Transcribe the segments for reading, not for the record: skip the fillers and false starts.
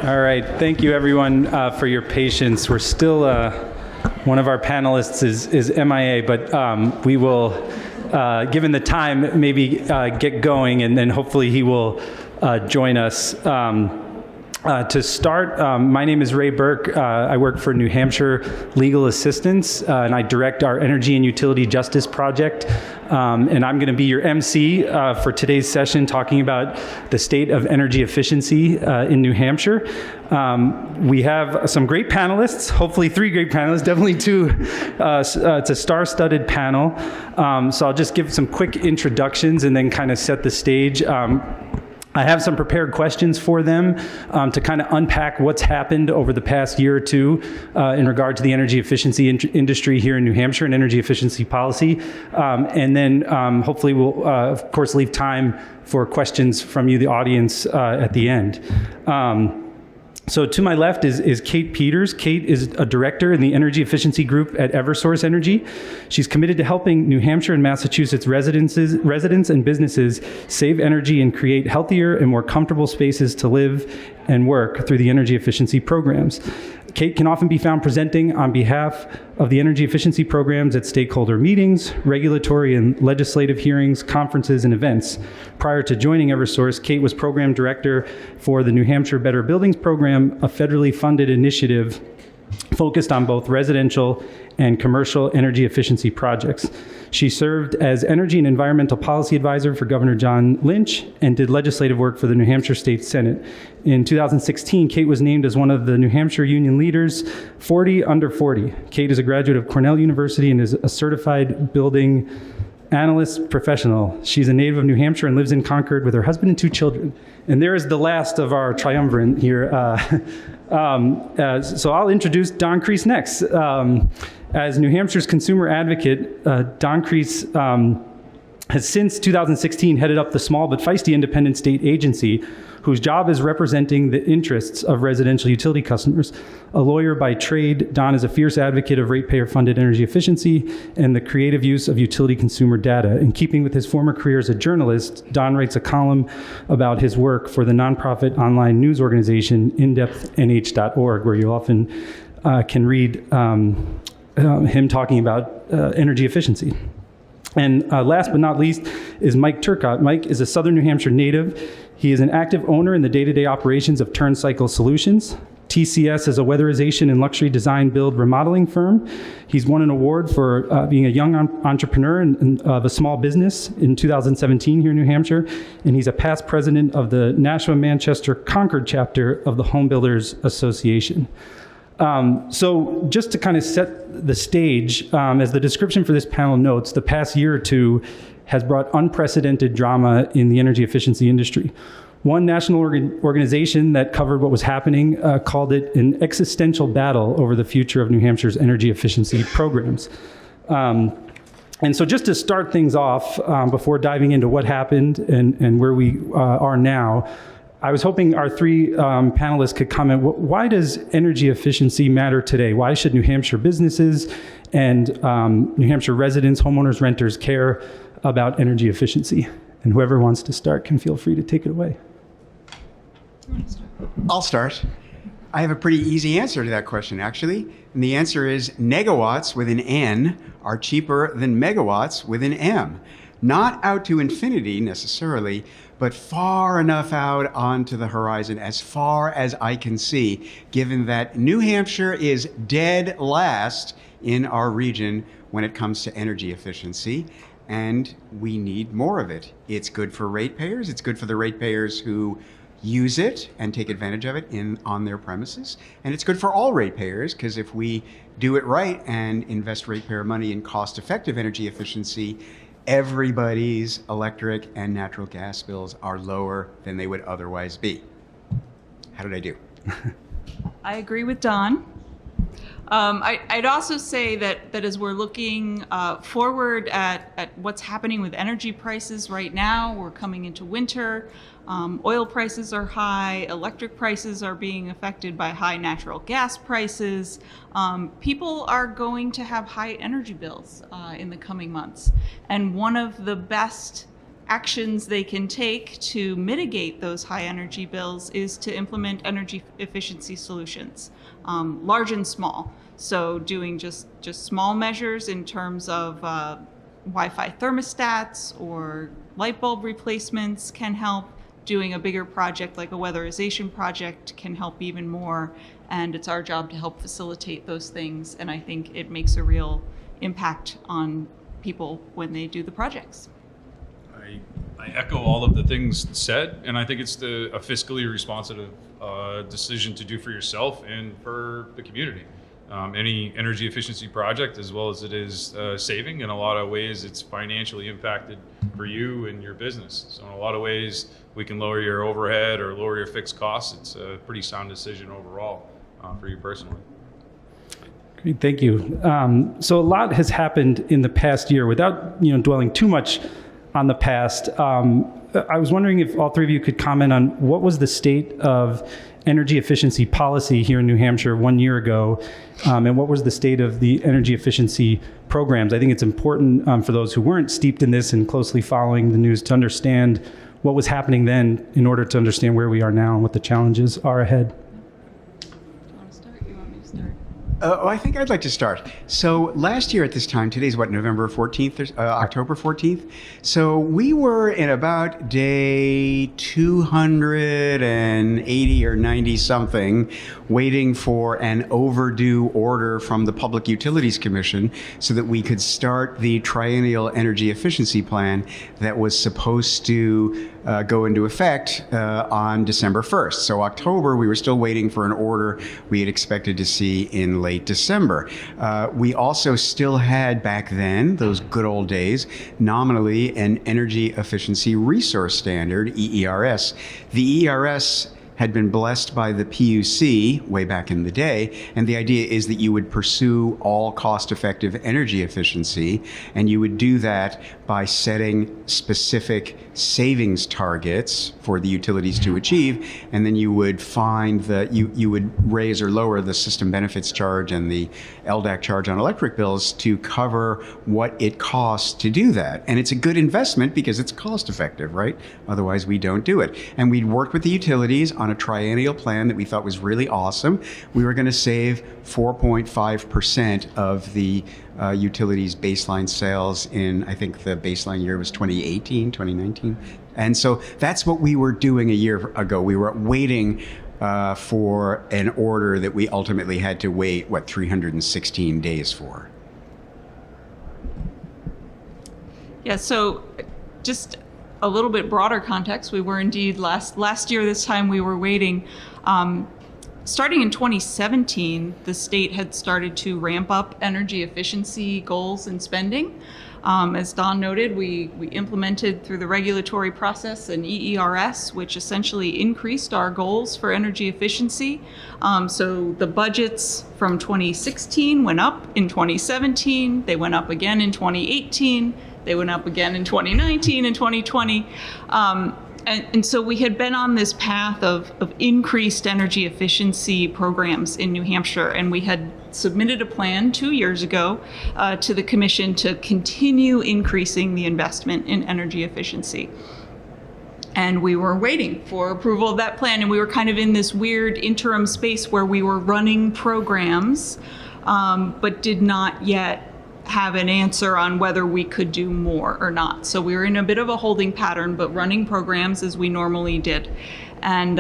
All right, thank you everyone for your patience. We're still, one of our panelists is MIA, but we will, given the time, maybe get going, and then hopefully he will join us. To start, my name is Ray Burke. I work for New Hampshire Legal Assistance, and I direct our Energy and Utility Justice Project. And I'm going to be your MC for today's session, talking about the state of energy efficiency in New Hampshire. We have some great panelists, hopefully 3 great panelists, definitely 2. It's a star-studded panel. So I'll just give some quick introductions and then kind of set the stage. I have some prepared questions for them to kind of unpack what's happened over the past year or 2 in regard to the energy efficiency industry here in New Hampshire and energy efficiency policy. And then hopefully we'll, of course, leave time for questions from you, the audience, at the end. So to my left is Kate Peters. Kate is a director in the energy efficiency group at Eversource Energy. She's committed to helping New Hampshire and Massachusetts residents and businesses save energy and create healthier and more comfortable spaces to live and work through the energy efficiency programs. Kate can often be found presenting on behalf of the energy efficiency programs at stakeholder meetings, regulatory and legislative hearings, conferences, and events. Prior to joining Eversource, Kate was program director for the New Hampshire Better Buildings Program, a federally funded initiative focused on both residential and commercial energy efficiency projects. She served as energy and environmental policy advisor for Governor John Lynch and did legislative work for the New Hampshire State Senate. In 2016, Kate was named as one of the New Hampshire Union Leaders 40 Under 40. Kate is a graduate of Cornell University and is a certified building analyst professional. She's a native of New Hampshire and lives in Concord with her husband and 2 children. And there is the last of our triumvirate here. So I'll introduce Don Kreis next. As New Hampshire's consumer advocate, Don Kreis has since 2016 headed up the small but feisty independent state agency whose job is representing the interests of residential utility customers. A lawyer by trade, Don is a fierce advocate of ratepayer-funded energy efficiency and the creative use of utility consumer data. In keeping with his former career as a journalist, Don writes a column about his work for the nonprofit online news organization indepthnh.org, where you often can read him talking about energy efficiency. And last but not least is Mike Turcotte. Mike is a Southern New Hampshire native. He is an active owner in the day-to-day operations of Turncycle Solutions. TCS is a weatherization and luxury design build remodeling firm. He's won an award for being a young entrepreneur of a small business in 2017 here in New Hampshire. And he's a past president of the Nashua Manchester Concord chapter of the Home Builders Association. So just to kind of set the stage, as the description for this panel notes, the past year or 2 has brought unprecedented drama in the energy efficiency industry. One national organization that covered what was happening called it an existential battle over the future of New Hampshire's energy efficiency programs. And so just to start things off, before diving into what happened and where we are now, I was hoping our 3 panelists could comment, why does energy efficiency matter today? Why should New Hampshire businesses and New Hampshire residents, homeowners, renters care about energy efficiency? And whoever wants to start can feel free to take it away. I'll start. I have a pretty easy answer to that question, actually. And the answer is negawatts with an N are cheaper than megawatts with an M. Not out to infinity necessarily, but far enough out onto the horizon, as far as I can see, given that New Hampshire is dead last in our region when it comes to energy efficiency, and we need more of it. It's good for ratepayers. It's good for the ratepayers who use it and take advantage of it on their premises. And it's good for all ratepayers, because if we do it right and invest ratepayer money in cost-effective energy efficiency, everybody's electric and natural gas bills are lower than they would otherwise be. How did I do? I agree with Don. I'd also say that as we're looking forward at what's happening with energy prices right now, we're coming into winter. Oil prices are high, electric prices are being affected by high natural gas prices. People are going to have high energy bills in the coming months. And one of the best actions they can take to mitigate those high energy bills is to implement energy efficiency solutions, large and small. So doing just small measures in terms of Wi-Fi thermostats or light bulb replacements can help. Doing a bigger project like a weatherization project can help even more. And it's our job to help facilitate those things. And I think it makes a real impact on people when they do the projects. I echo all of the things said, and I think it's a fiscally responsive decision to do for yourself and for the community. Any energy efficiency project, as well as it is saving, in a lot of ways it's financially impacted for you and your business. So in a lot of ways we can lower your overhead or lower your fixed costs. It's a pretty sound decision overall for you personally. Great, thank you. So a lot has happened in the past year. Without dwelling too much on the past, I was wondering if all three of you could comment on what was the state of energy efficiency policy here in New Hampshire 1 year ago, and what was the state of the energy efficiency programs. I think it's important for those who weren't steeped in this and closely following the news to understand what was happening then in order to understand where we are now and what the challenges are ahead. Do you want to start? You want me to start? I think I'd like to start. So last year at this time, today's what, November 14th, or October 14th? So we were in about day 280 or 90 something, waiting for an overdue order from the Public Utilities Commission so that we could start the triennial energy efficiency plan that was supposed to go into effect on December 1st. So October, we were still waiting for an order we had expected to see in late December. We also still had back then, those good old days, nominally an Energy Efficiency Resource Standard, EERS. The EERS had been blessed by the PUC way back in the day, and the idea is that you would pursue all cost-effective energy efficiency, and you would do that by setting specific savings targets for the utilities to achieve, and then you would find that you would raise or lower the system benefits charge and the LDAC charge on electric bills to cover what it costs to do that. And it's a good investment because it's cost effective, right? Otherwise we don't do it. And we'd worked with the utilities on a triennial plan that we thought was really awesome. We were going to save 4.5% of the utilities baseline sales in, I think the baseline year was 2018, 2019. And so that's what we were doing a year ago. We were waiting for an order that we ultimately had to wait, 316 days for. Yeah, so just a little bit broader context, we were indeed last year this time we were waiting. Starting in 2017, the state had started to ramp up energy efficiency goals and spending. As Don noted, we implemented through the regulatory process an EERS, which essentially increased our goals for energy efficiency. So the budgets from 2016 went up in 2017, they went up again in 2018, they went up again in 2019 and 2020. And so we had been on this path of increased energy efficiency programs in New Hampshire, and we had submitted a plan 2 years ago to the Commission to continue increasing the investment in energy efficiency. And we were waiting for approval of that plan, and we were kind of in this weird interim space where we were running programs, but did not yet have an answer on whether we could do more or not. So we were in a bit of a holding pattern, but running programs as we normally did. And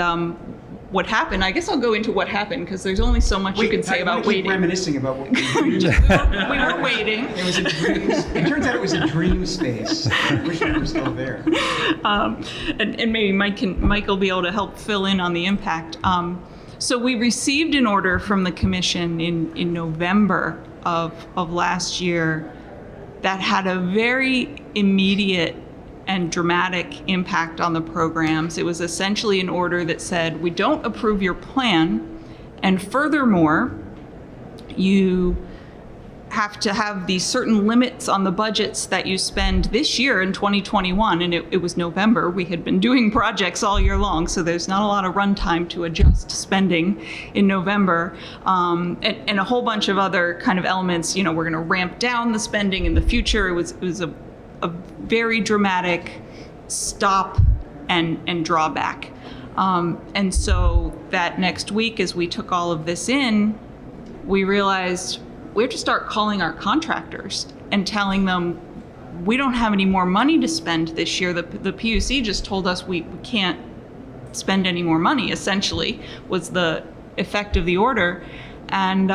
what happened, I guess I'll go into what happened because there's only so much you can say about waiting. Reminiscing about what we did. We were waiting. It was a dream. It turns out it was a dream space. I wish we were still there. And maybe Mike will be able to help fill in on the impact. So we received an order from the Commission in November of last year that had a very immediate and dramatic impact on the programs. It was essentially an order that said, we don't approve your plan, and furthermore, you have to have these certain limits on the budgets that you spend this year in 2021, and it was November. We had been doing projects all year long, so there's not a lot of runtime to adjust spending in November, and a whole bunch of other kind of elements. We're going to ramp down the spending in the future. It was a very dramatic stop and draw back. And so that next week, as we took all of this in, we realized we have to start calling our contractors and telling them we don't have any more money to spend this year. The PUC just told us we can't spend any more money, essentially, was the effect of the order. And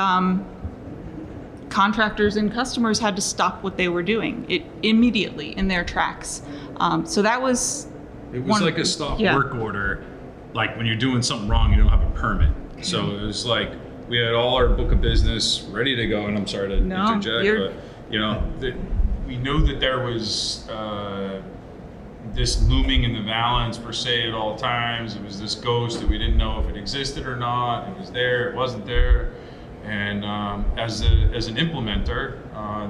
contractors and customers had to stop what they were doing immediately in their tracks. So that was... It was like a stop work order. Like when you're doing something wrong, you don't have a permit. So it was like we had all our book of business ready to go. And I'm sorry to interject, but you know, we knew that there was this looming in the balance per se at all times. It was this ghost that we didn't know if it existed or not. It was there, it wasn't there. And as an implementer,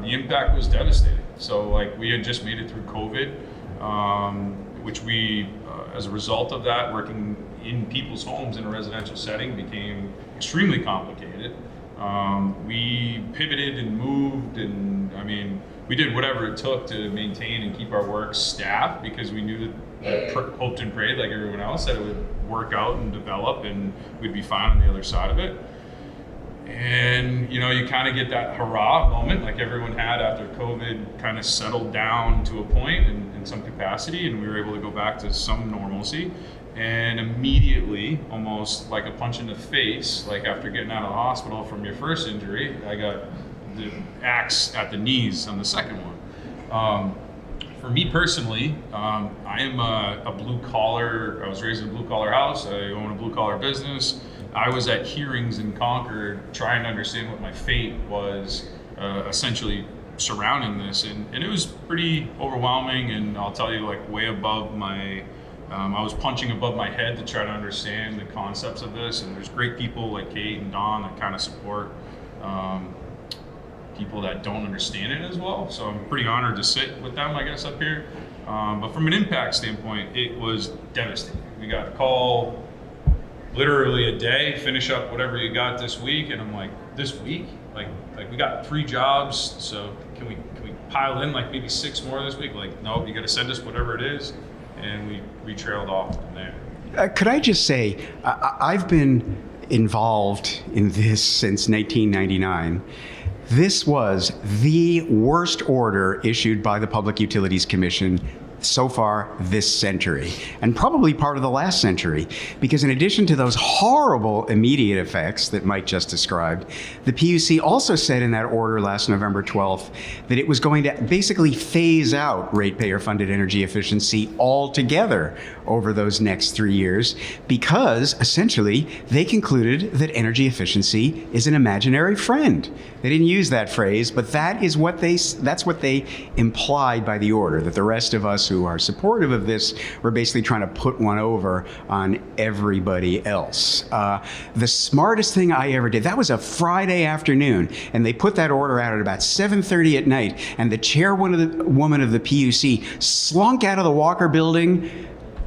the impact was devastating. So like we had just made it through COVID, which we, as a result of that, working in people's homes in a residential setting became extremely complicated. We pivoted and moved, and I mean, we did whatever it took to maintain and keep our work staffed, because we knew that, hoped and prayed like everyone else, that it would work out and develop and we'd be fine on the other side of it. And you know, you kind of get that hurrah moment like everyone had after COVID kind of settled down to a point in some capacity, and we were able to go back to some normalcy. And immediately, almost like a punch in the face, like after getting out of the hospital from your first injury, I got the axe at the knees on the second one. For me personally, I am a blue collar, I was raised in a blue collar house, I own a blue collar business. I was at hearings in Concord trying to understand what my fate was, essentially surrounding this, and it was pretty overwhelming, and I'll tell you, like way above my, I was punching above my head to try to understand the concepts of this, and there's great people like Kate and Don that kind of support people that don't understand it as well, so I'm pretty honored to sit with them, I guess, up here. But from an impact standpoint, it was devastating. We got a call literally a day, finish up whatever you got this week, and I'm like, this week? Like we got 3 jobs, so can we pile in like maybe 6 more this week? Like, no, you got to send us whatever it is, and we trailed off from there. Could I just say, I've been involved in this since 1999. This was the worst order issued by the Public Utilities Commission so far this century, and probably part of the last century, because in addition to those horrible immediate effects that Mike just described, the PUC also said in that order last November 12th that it was going to basically phase out ratepayer-funded energy efficiency altogether over those next 3 years, because essentially they concluded that energy efficiency is an imaginary friend. They didn't use that phrase, but that's what they implied by the order, that the rest of us who are supportive of this were basically trying to put one over on everybody else. The smartest thing I ever did, that was a Friday afternoon, and they put that order out at about 7:30 at night, and the chairwoman of the PUC slunk out of the Walker Building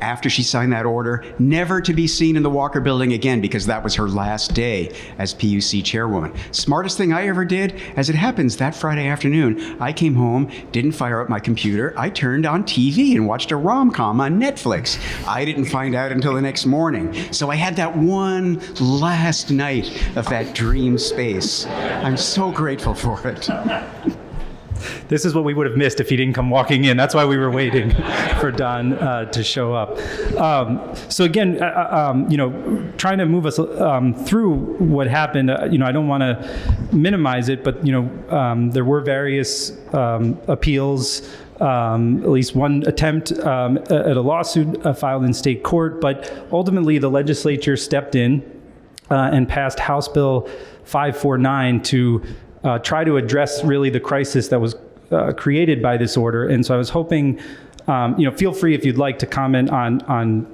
after she signed that order, never to be seen in the Walker Building again, because that was her last day as PUC chairwoman. Smartest thing I ever did, as it happens, that Friday afternoon, I came home, didn't fire up my computer, I turned on TV and watched a rom-com on Netflix. I didn't find out until the next morning. So I had that one last night of that dream space. I'm so grateful for it. This is what we would have missed if he didn't come walking in. That's why we were waiting for Don to show up. So again, trying to move us through what happened, I don't want to minimize it, but, there were various appeals, at least one attempt at a lawsuit filed in state court, but ultimately the legislature stepped in and passed House Bill 549 to try to address really the crisis that was created by this order. And so I was hoping, feel free if you'd like to comment on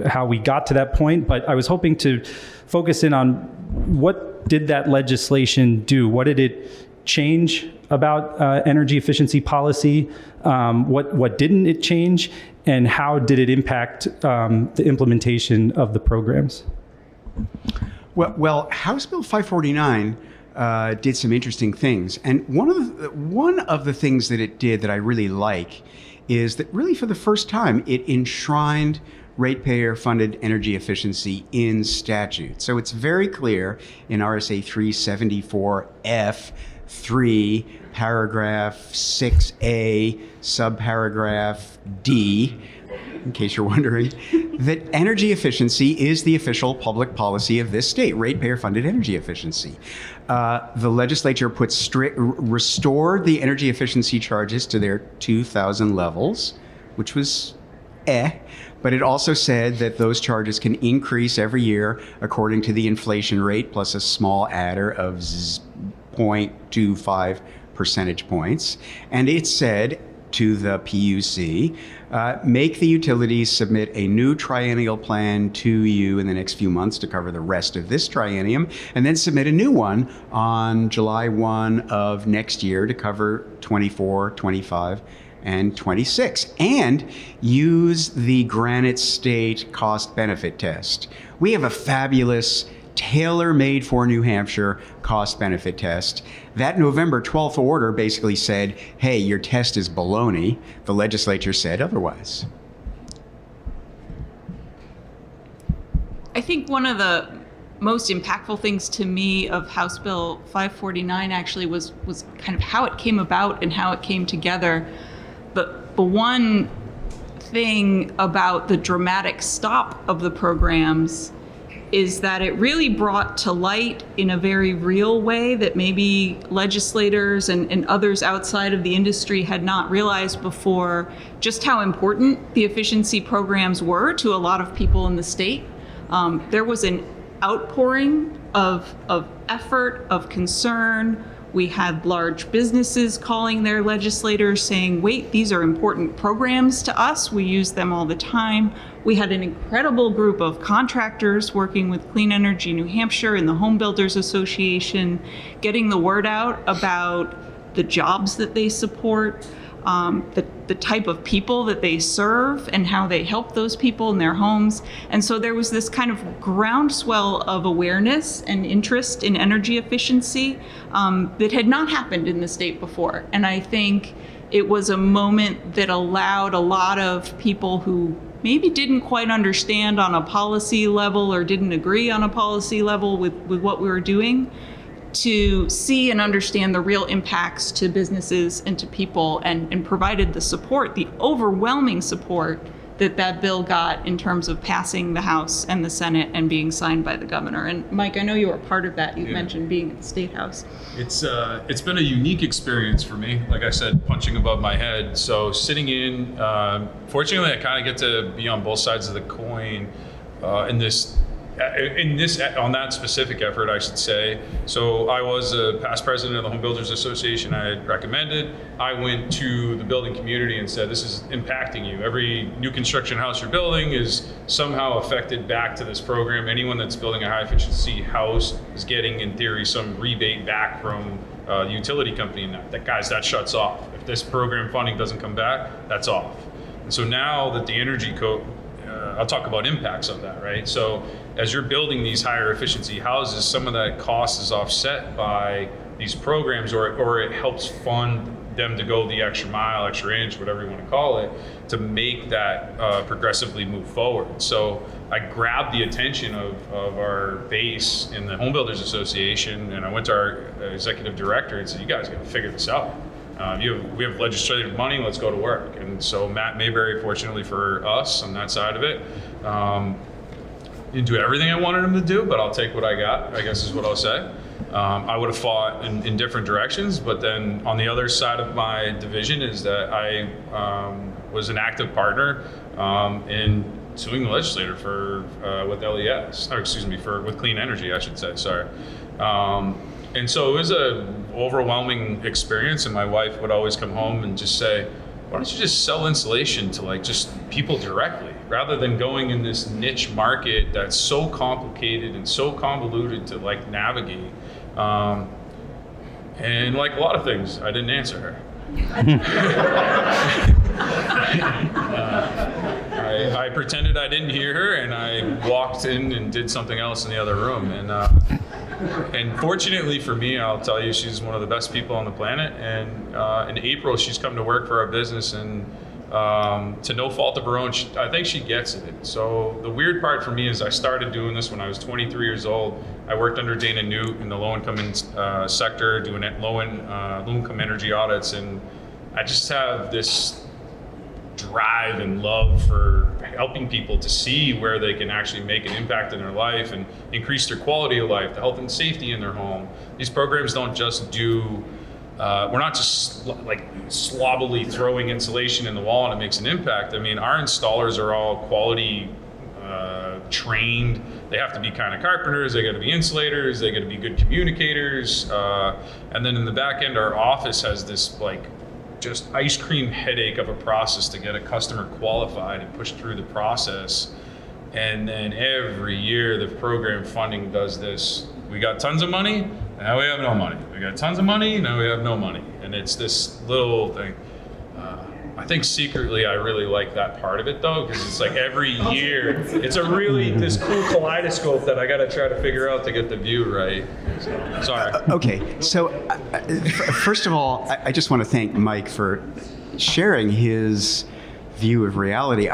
how we got to that point, but I was hoping to focus in on what did that legislation do? What did it change about energy efficiency policy? What didn't it change? And how did it impact the implementation of the programs? Well, House Bill 549 did some interesting things, and one of the things that it did that I really like is that really for the first time, it enshrined ratepayer-funded energy efficiency in statute. So it's very clear in RSA 374F3, paragraph 6A, subparagraph D, in case you're wondering, that energy efficiency is the official public policy of this state, ratepayer-funded energy efficiency. The legislature restored the energy efficiency charges to their 2000 levels, which was but it also said that those charges can increase every year according to the inflation rate plus a small adder of 0.25 percentage points. And it said to the PUC, make the utilities submit a new triennial plan to you in the next few months to cover the rest of this triennium, and then submit a new one on July 1 of next year to cover 24, 25, and 26, and use the Granite State cost-benefit test. We have a fabulous, tailor-made for New Hampshire cost-benefit test. That November 12th order basically said, hey, your test is baloney. The legislature said otherwise. I think one of the most impactful things to me of House Bill 549 actually was kind of how it came about and how it came together. The one thing about the dramatic stop of the programs is that it really brought to light in a very real way that maybe legislators and others outside of the industry had not realized before just how important the efficiency programs were to a lot of people in the state. There was an outpouring of effort, of concern. We had large businesses calling their legislators saying, wait, these are important programs to us. We use them all the time. We had an incredible group of contractors working with Clean Energy New Hampshire and the Home Builders Association, getting the word out about the jobs that they support, the type of people that they serve and how they help those people in their homes. And so there was this kind of groundswell of awareness and interest in energy efficiency that had not happened in the state before. And I think it was a moment that allowed a lot of people who maybe didn't quite understand on a policy level or didn't agree on a policy level with what we were doing to see and understand the real impacts to businesses and to people, and provided the support, the overwhelming support that bill got in terms of passing the House and the Senate and being signed by the governor. And Mike, I know you were part of that. You mentioned being at the State House. It's been a unique experience for me. Like I said, punching above my head. So sitting in, fortunately, I kind of get to be on both sides of the coin on that specific effort, I should say. So I was a past president of the Home Builders Association. I had recommended. I went to the building community and said, this is impacting you. Every new construction house you're building is somehow affected back to this program. Anyone that's building a high efficiency house is getting, in theory, some rebate back from the utility company. And that shuts off. If this program funding doesn't come back, that's off. And so now that the energy code, I'll talk about impacts of that, right? So as you're building these higher efficiency houses, some of that cost is offset by these programs, or it helps fund them to go the extra mile, extra inch, whatever you want to call it, to make that progressively move forward. So I grabbed the attention of our base in the Home Builders Association, and I went to our executive director and said, you guys got to figure this out. We have legislative money, let's go to work. And so Matt Mayberry, fortunately for us on that side of it, didn't do everything I wanted him to do, but I'll take what I got, I guess is what I'll say. I would have fought in different directions, but then on the other side of my division is that I was an active partner in suing the legislator with LES, with Clean Energy, I should say, sorry. And so it was an overwhelming experience, and my wife would always come home and just say, why don't you just sell insulation to just people directly, rather than going in this niche market that's so complicated and so convoluted to navigate. And like a lot of things, I didn't answer her. I pretended I didn't hear her, and I walked in and did something else in the other room. And fortunately for me, I'll tell you, she's one of the best people on the planet. And in April, she's come to work for our business, and to no fault of her own. I think she gets it. So the weird part for me is I started doing this when I was 23 years old. I worked under Dana Newt in the low-income sector, doing low-income energy audits, and I just have this drive and love for helping people to see where they can actually make an impact in their life and increase their quality of life, the health and safety in their home. These programs don't just do, we're not just like sloppily throwing insulation in the wall and it makes an impact. I mean, our installers are all quality trained. They have to be kind of carpenters, they got to be insulators, they got to be good communicators. And then in the back end, our office has this like just ice cream headache of a process to get a customer qualified and push through the process. And then every year the program funding does this. We got tons of money, now we have no money. We got tons of money, now we have no money. And it's this little thing. I think secretly I really like that part of it though, because it's like every year, it's a really, this cool kaleidoscope that I got to try to figure out to get the view right. So, sorry. Okay, so first of all, I just want to thank Mike for sharing his view of reality.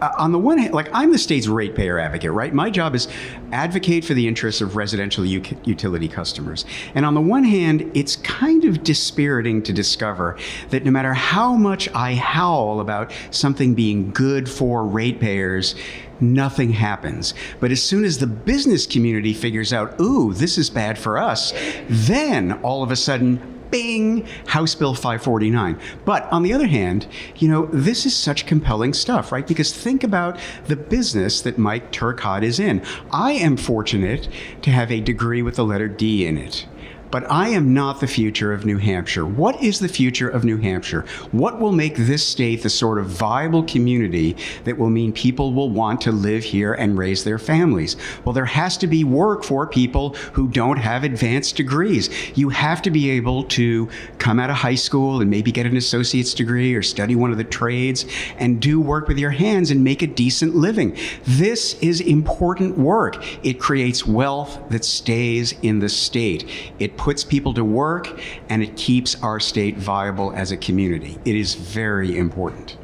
On the one hand, like I'm the state's ratepayer advocate, right? My job is advocate for the interests of residential utility customers. And on the one hand, it's kind of dispiriting to discover that no matter how much I howl about something being good for ratepayers, nothing happens. But as soon as the business community figures out, ooh, this is bad for us, then all of a sudden, bing, House Bill 549. But on the other hand, you know, this is such compelling stuff, right? Because think about the business that Mike Turcotte is in. I am fortunate to have a degree with the letter D in it. But I am not the future of New Hampshire. What is the future of New Hampshire? What will make this state the sort of viable community that will mean people will want to live here and raise their families? Well, there has to be work for people who don't have advanced degrees. You have to be able to come out of high school and maybe get an associate's degree or study one of the trades and do work with your hands and make a decent living. This is important work. It creates wealth that stays in the state. It puts people to work, and it keeps our state viable as a community. It is very important.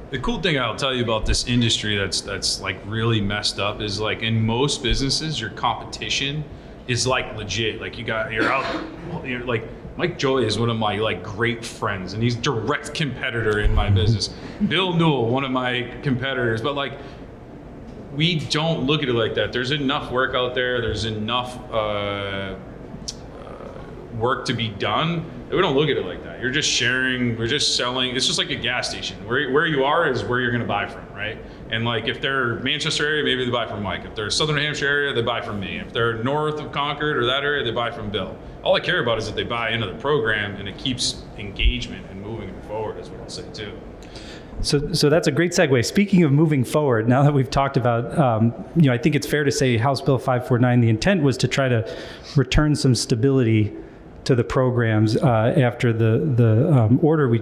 The cool thing I'll tell you about this industry that's like really messed up is like in most businesses, your competition is like legit. Like you're like, Mike Joy is one of my like great friends, and he's direct competitor in my business. Bill Newell, one of my competitors, but like, we don't look at it like that. There's enough work out there. There's enough work to be done. We don't look at it like that. You're just sharing, we're just selling. It's just like a gas station. Where you are is where you're going to buy from, right? And like if they're Manchester area, maybe they buy from Mike. If they're Southern Hampshire area, they buy from me. If they're north of Concord or that area, they buy from Bill. All I care about is that they buy into the program, and it keeps engagement and moving it forward, is what I'll say too. So that's a great segue. Speaking of moving forward, now that we've talked about, I think it's fair to say House Bill 549, the intent was to try to return some stability to the programs after the order.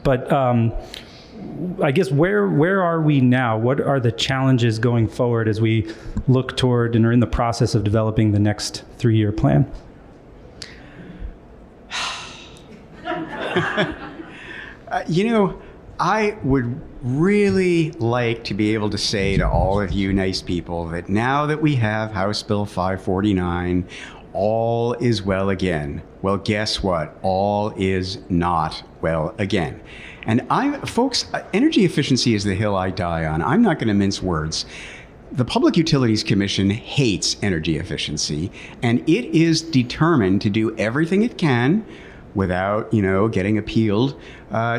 But I guess where are we now? What are the challenges going forward as we look toward and are in the process of developing the next 3-year plan? I would really like to be able to say to all of you nice people that now that we have House Bill 549, all is well again. Well, guess what? All is not well again. And folks, energy efficiency is the hill I die on. I'm not going to mince words. The Public Utilities Commission hates energy efficiency, and it is determined to do everything it can without, getting appealed,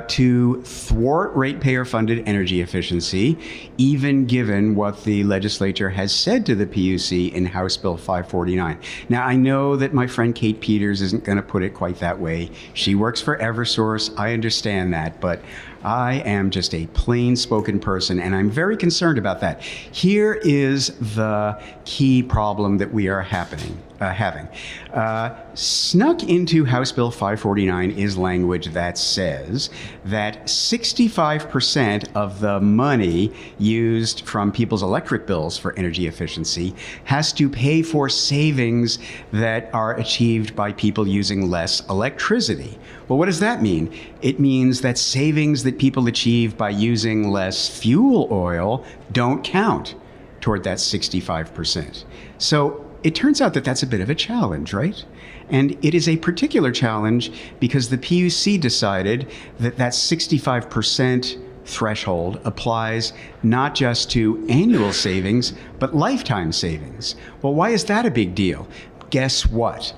to thwart ratepayer-funded energy efficiency, even given what the legislature has said to the PUC in House Bill 549. Now, I know that my friend Kate Peters isn't going to put it quite that way. She works for Eversource. I understand that, but I am just a plain-spoken person, and I'm very concerned about that. Here is the key problem that we are having. Snuck into House Bill 549 is language that says shows that 65% of the money used from people's electric bills for energy efficiency has to pay for savings that are achieved by people using less electricity. Well, what does that mean? It means that savings that people achieve by using less fuel oil don't count toward that 65%. So it turns out that that's a bit of a challenge, right? And it is a particular challenge because the PUC decided that that 65% threshold applies not just to annual savings, but lifetime savings. Well, why is that a big deal? Guess what?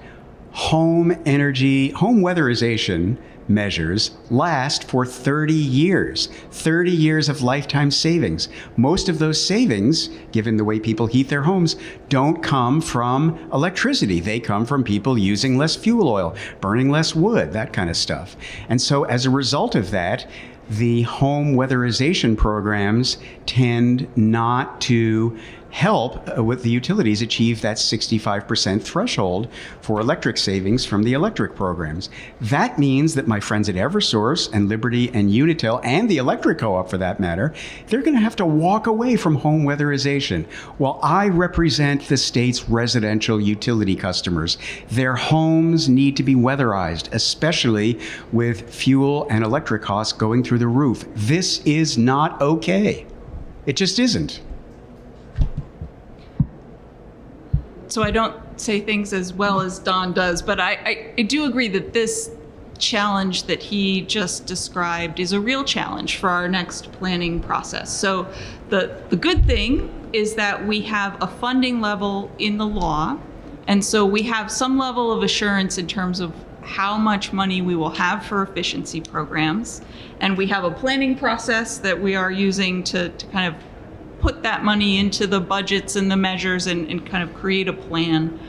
Home weatherization measures last for 30 years. 30 years of lifetime savings. Most of those savings, given the way people heat their homes, don't come from electricity. They come from people using less fuel oil, burning less wood, that kind of stuff. And so as a result of that, the home weatherization programs tend not to help with the utilities achieve that 65% threshold for electric savings from the electric programs. That means that my friends at Eversource and Liberty and Unitil and the electric co-op for that matter, they're going to have to walk away from home weatherization. While I represent the state's residential utility customers, their homes need to be weatherized, especially with fuel and electric costs going through the roof. This is not okay. It just isn't. So I don't say things as well as Don does, but I do agree that this challenge that he just described is a real challenge for our next planning process. So the good thing is that we have a funding level in the law, and so we have some level of assurance in terms of how much money we will have for efficiency programs, and we have a planning process that we are using to kind of put that money into the budgets and the measures and kind of create a plan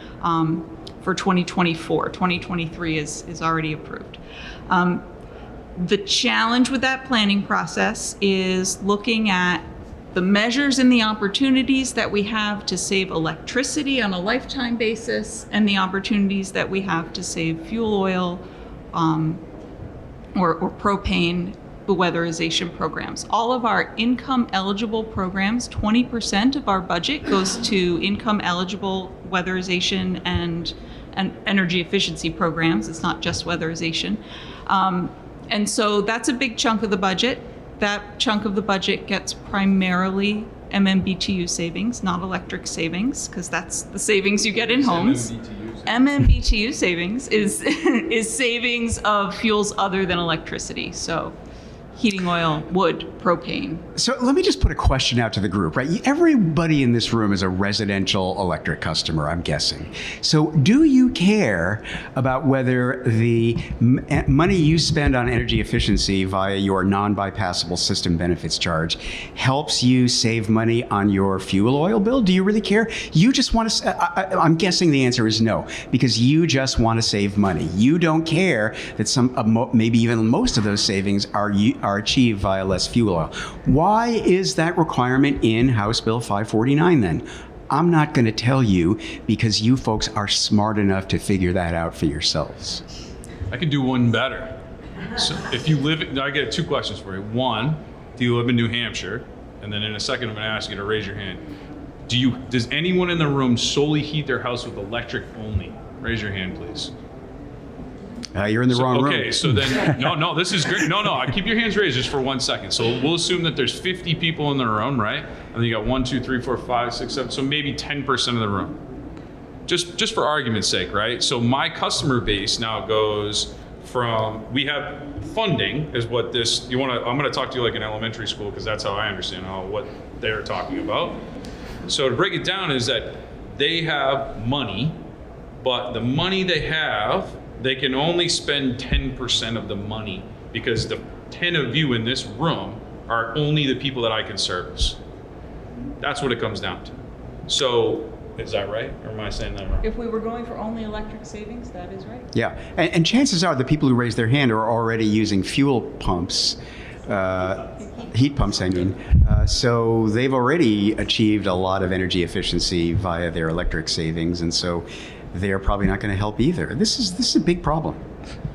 for 2024. 2023 is already approved. The challenge with that planning process is looking at the measures and the opportunities that we have to save electricity on a lifetime basis and the opportunities that we have to save fuel oil or propane, the weatherization programs. All of our income eligible programs, 20% of our budget goes to income eligible weatherization and energy efficiency programs. It's not just weatherization. And so that's a big chunk of the budget. That chunk of the budget gets primarily MMBTU savings, not electric savings, because that's the savings you get in homes. MMBTU savings is savings of fuels other than electricity. So heating oil, wood, propane. So let me just put a question out to the group, right? Everybody in this room is a residential electric customer, I'm guessing. So do you care about whether the money you spend on energy efficiency via your non-bypassable system benefits charge helps you save money on your fuel oil bill? Do you really care? You just want to, I'm guessing the answer is no, because you just want to save money. You don't care that some, maybe even most of those savings are achieved via less fuel oil. Why is that requirement in House Bill 549 then? I'm not going to tell you because you folks are smart enough to figure that out for yourselves. I can do one better. So if you live, I get two questions for you. One, do you live in New Hampshire? And then in a second, I'm going to ask you to raise your hand. Does anyone in the room solely heat their house with electric only? Raise your hand, please. You're in the wrong room. Okay, so then, no, this is great. No, keep your hands raised just for 1 second. So we'll assume that there's 50 people in the room, right? And then you got 1, 2, 3, 4, 5, 6, 7, so maybe 10% of the room. Just for argument's sake, right? So my customer base now goes from, we have funding is what this, I'm gonna talk to you like an elementary school because that's how I understand what they're talking about. So to break it down is that they have money, but the money they have, they can only spend 10% of the money because the 10 of you in this room are only the people that I can service. That's what it comes down to. So is that right? Or am I saying that wrong? If we were going for only electric savings, that is right. Yeah, and chances are the people who raise their hand are already using fuel pumps, heat pumps, I mean. So they've already achieved a lot of energy efficiency via their electric savings, and so they're probably not going to help either. This is a big problem.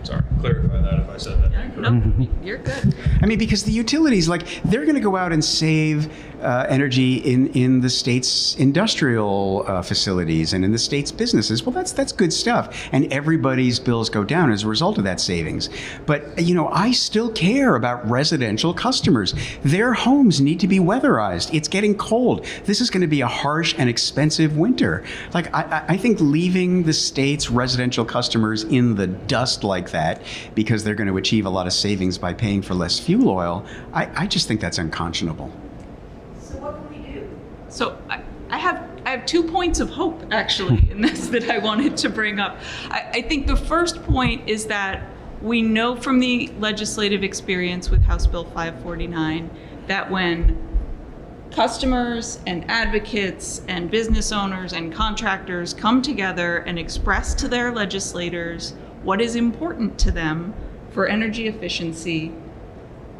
Sorry, clarify that if I said that. No, you're good. I mean, because the utilities, like, they're going to go out and save energy in the state's industrial facilities and in the state's businesses. Well, that's good stuff. And everybody's bills go down as a result of that savings. But, you know, I still care about residential customers. Their homes need to be weatherized. It's getting cold. This is going to be a harsh and expensive winter. Like, I think leaving the state's residential customers in the dust like that because they're going to achieve a lot of savings by paying for less fuel oil, I just think that's unconscionable. So what can we do? So I have 2 points of hope, actually, in this that I wanted to bring up. I think the first point is that we know from the legislative experience with House Bill 549 that when customers and advocates and business owners and contractors come together and express to their legislators what is important to them for energy efficiency,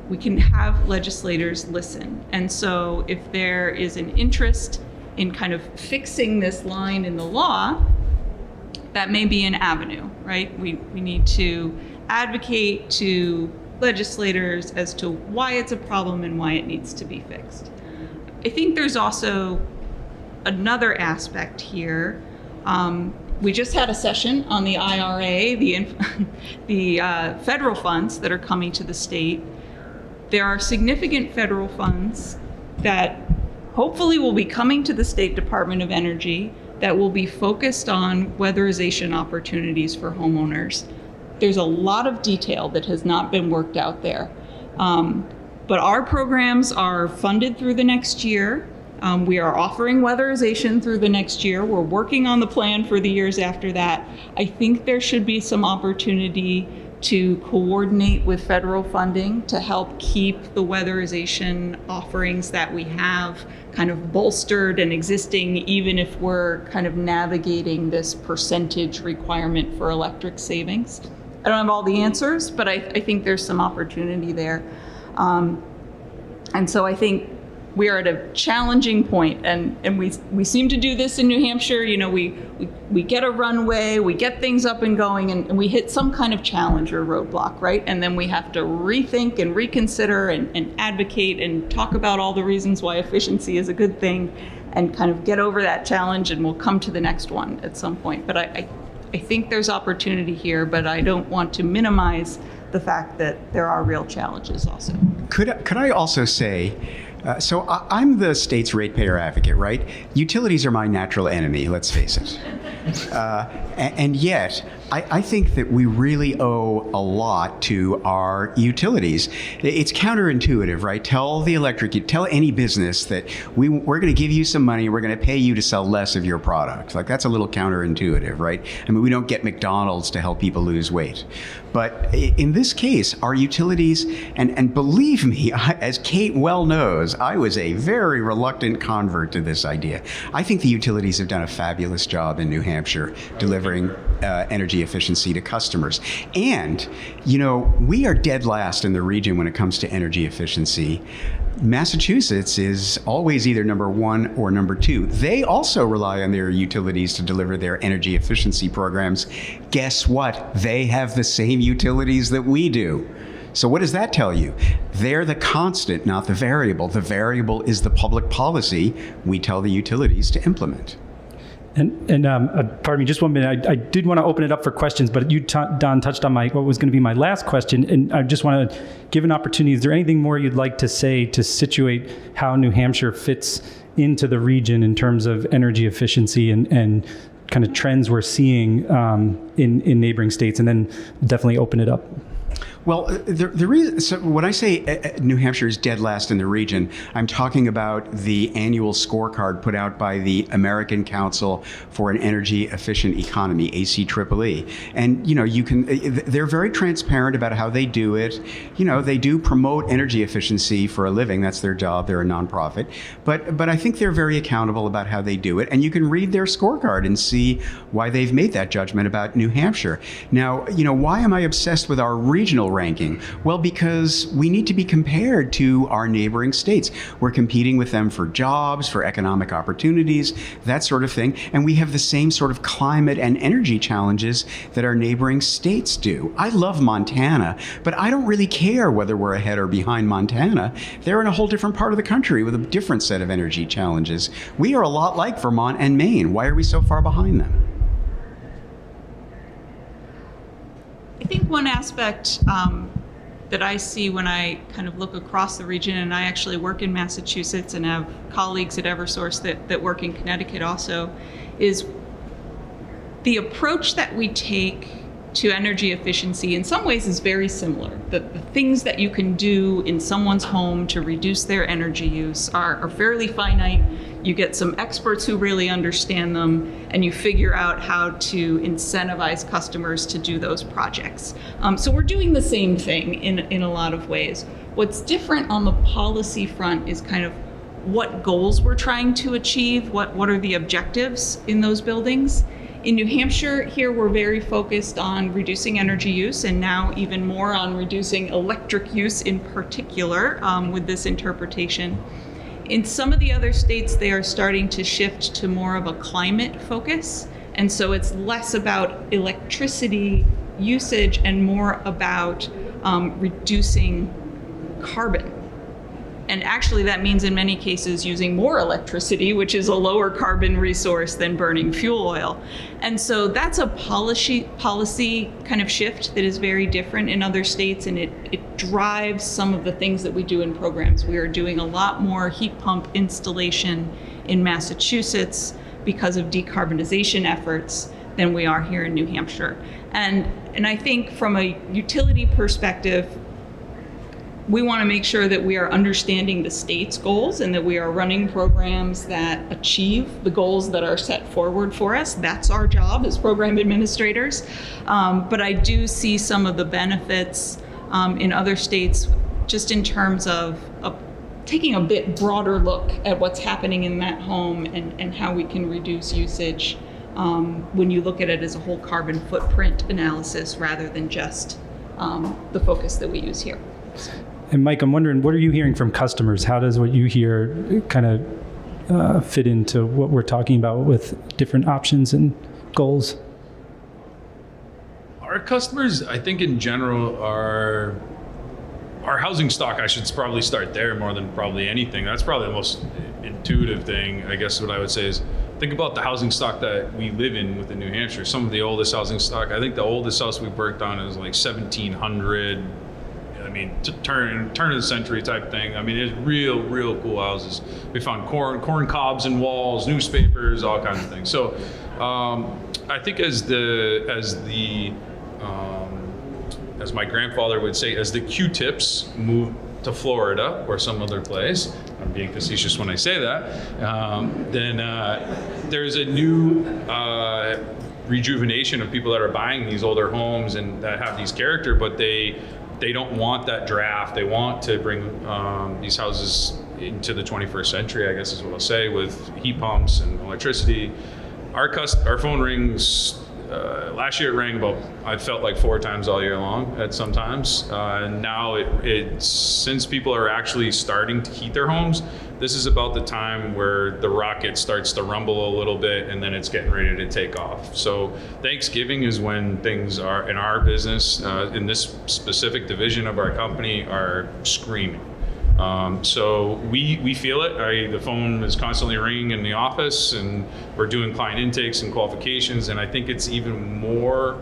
we can have legislators listen. And so if there is an interest in kind of fixing this line in the law, that may be an avenue, right? We need to advocate to legislators as to why it's a problem and why it needs to be fixed. I think there's also another aspect here. We just had a session on the IRA, the federal funds that are coming to the state. There are significant federal funds that hopefully will be coming to the State Department of Energy that will be focused on weatherization opportunities for homeowners. There's a lot of detail that has not been worked out there. But our programs are funded through the next year. We are offering weatherization through the next year. We're working on the plan for the years after that. I think there should be some opportunity to coordinate with federal funding to help keep the weatherization offerings that we have kind of bolstered and existing, even if we're kind of navigating this percentage requirement for electric savings. I don't have all the answers, but I think there's some opportunity there. And so I think we are at a challenging point, and we seem to do this in New Hampshire. You know, we get a runway, we get things up and going, and we hit some kind of challenge or roadblock, right? And then we have to rethink and reconsider and advocate and talk about all the reasons why efficiency is a good thing, and kind of get over that challenge, and we'll come to the next one at some point. But I think there's opportunity here, but I don't want to minimize the fact that there are real challenges also. Could I also say, so I'm the state's ratepayer advocate, right? Utilities are my natural enemy, let's face it. And yet, I think that we really owe a lot to our utilities. It's counterintuitive, right? Tell any business that we're going to give you some money, we're going to pay you to sell less of your product. Like, that's a little counterintuitive, right? I mean, we don't get McDonald's to help people lose weight. But in this case, our utilities, and believe me, as Kate well knows, I was a very reluctant convert to this idea. I think the utilities have done a fabulous job in New Hampshire delivering energy efficiency to customers. And, you know, we are dead last in the region when it comes to energy efficiency. Massachusetts is always either number 1 or number 2. They also rely on their utilities to deliver their energy efficiency programs. Guess what? They have the same utilities that we do. So what does that tell you? They're the constant, not the variable. The variable is the public policy we tell the utilities to implement. And pardon me, just 1 minute. I did want to open it up for questions, but you, Don, touched on what was going to be my last question, and I just want to give an opportunity. Is there anything more you'd like to say to situate how New Hampshire fits into the region in terms of energy efficiency and kind of trends we're seeing in neighboring states, and then definitely open it up? Well, the reason, so when I say New Hampshire is dead last in the region, I'm talking about the annual scorecard put out by the American Council for an Energy Efficient Economy, ACEEE. And, you know, they're very transparent about how they do it. You know, they do promote energy efficiency for a living. That's their job. They're a nonprofit. But I think they're very accountable about how they do it. And you can read their scorecard and see why they've made that judgment about New Hampshire. Now, you know, why am I obsessed with our regional ranking? Well, because we need to be compared to our neighboring states. We're competing with them for jobs, for economic opportunities, that sort of thing. And we have the same sort of climate and energy challenges that our neighboring states do. I love Montana, but I don't really care whether we're ahead or behind Montana. They're in a whole different part of the country with a different set of energy challenges. We are a lot like Vermont and Maine. Why are we so far behind them? I think one aspect that I see when I kind of look across the region, and I actually work in Massachusetts and have colleagues at Eversource that work in Connecticut also, is the approach that we take to energy efficiency in some ways is very similar. The things that you can do in someone's home to reduce their energy use are fairly finite. You get some experts who really understand them, and you figure out how to incentivize customers to do those projects. So we're doing the same thing in a lot of ways. What's different on the policy front is kind of what goals we're trying to achieve, what are the objectives in those buildings. In New Hampshire, here we're very focused on reducing energy use, and now even more on reducing electric use in particular with this interpretation. In some of the other states, they are starting to shift to more of a climate focus, and so it's less about electricity usage and more about reducing carbon. And actually that means in many cases using more electricity, which is a lower carbon resource than burning fuel oil. And so that's a policy kind of shift that is very different in other states, and it drives some of the things that we do in programs. We are doing a lot more heat pump installation in Massachusetts because of decarbonization efforts than we are here in New Hampshire. And I think from a utility perspective, we want to make sure that we are understanding the state's goals and that we are running programs that achieve the goals that are set forward for us. That's our job as program administrators. But I do see some of the benefits in other states just in terms of taking a bit broader look at what's happening in that home and how we can reduce usage when you look at it as a whole carbon footprint analysis rather than just the focus that we use here. And Mike, I'm wondering, what are you hearing from customers? How does what you hear kind of fit into what we're talking about with different options and goals? Our customers, I think in general, are our housing stock. I should probably start there more than probably anything. That's probably the most intuitive thing, I guess what I would say is, think about the housing stock that we live in within New Hampshire. Some of the oldest housing stock, I think the oldest house we've worked on is like 1700. I mean, turn of the century type thing. I mean, it's real cool houses. We found corn cobs in walls, newspapers, all kinds of things. So I think as my grandfather would say, as the Q-tips move to Florida or some other place, I'm being facetious when I say that, then there's a new rejuvenation of people that are buying these older homes and that have these character, but they don't want that draft. They want to bring these houses into the 21st century, I guess is what I'll say, with heat pumps and electricity. Our phone rings, last year it rang about, I felt like 4 times all year long at some times. And now it's since people are actually starting to heat their homes, this is about the time where the rocket starts to rumble a little bit and then it's getting ready to take off. So Thanksgiving is when things are, in our business, in this specific division of our company, are screaming. So we feel it. The phone is constantly ringing in the office, and we're doing client intakes and qualifications, and I think it's even more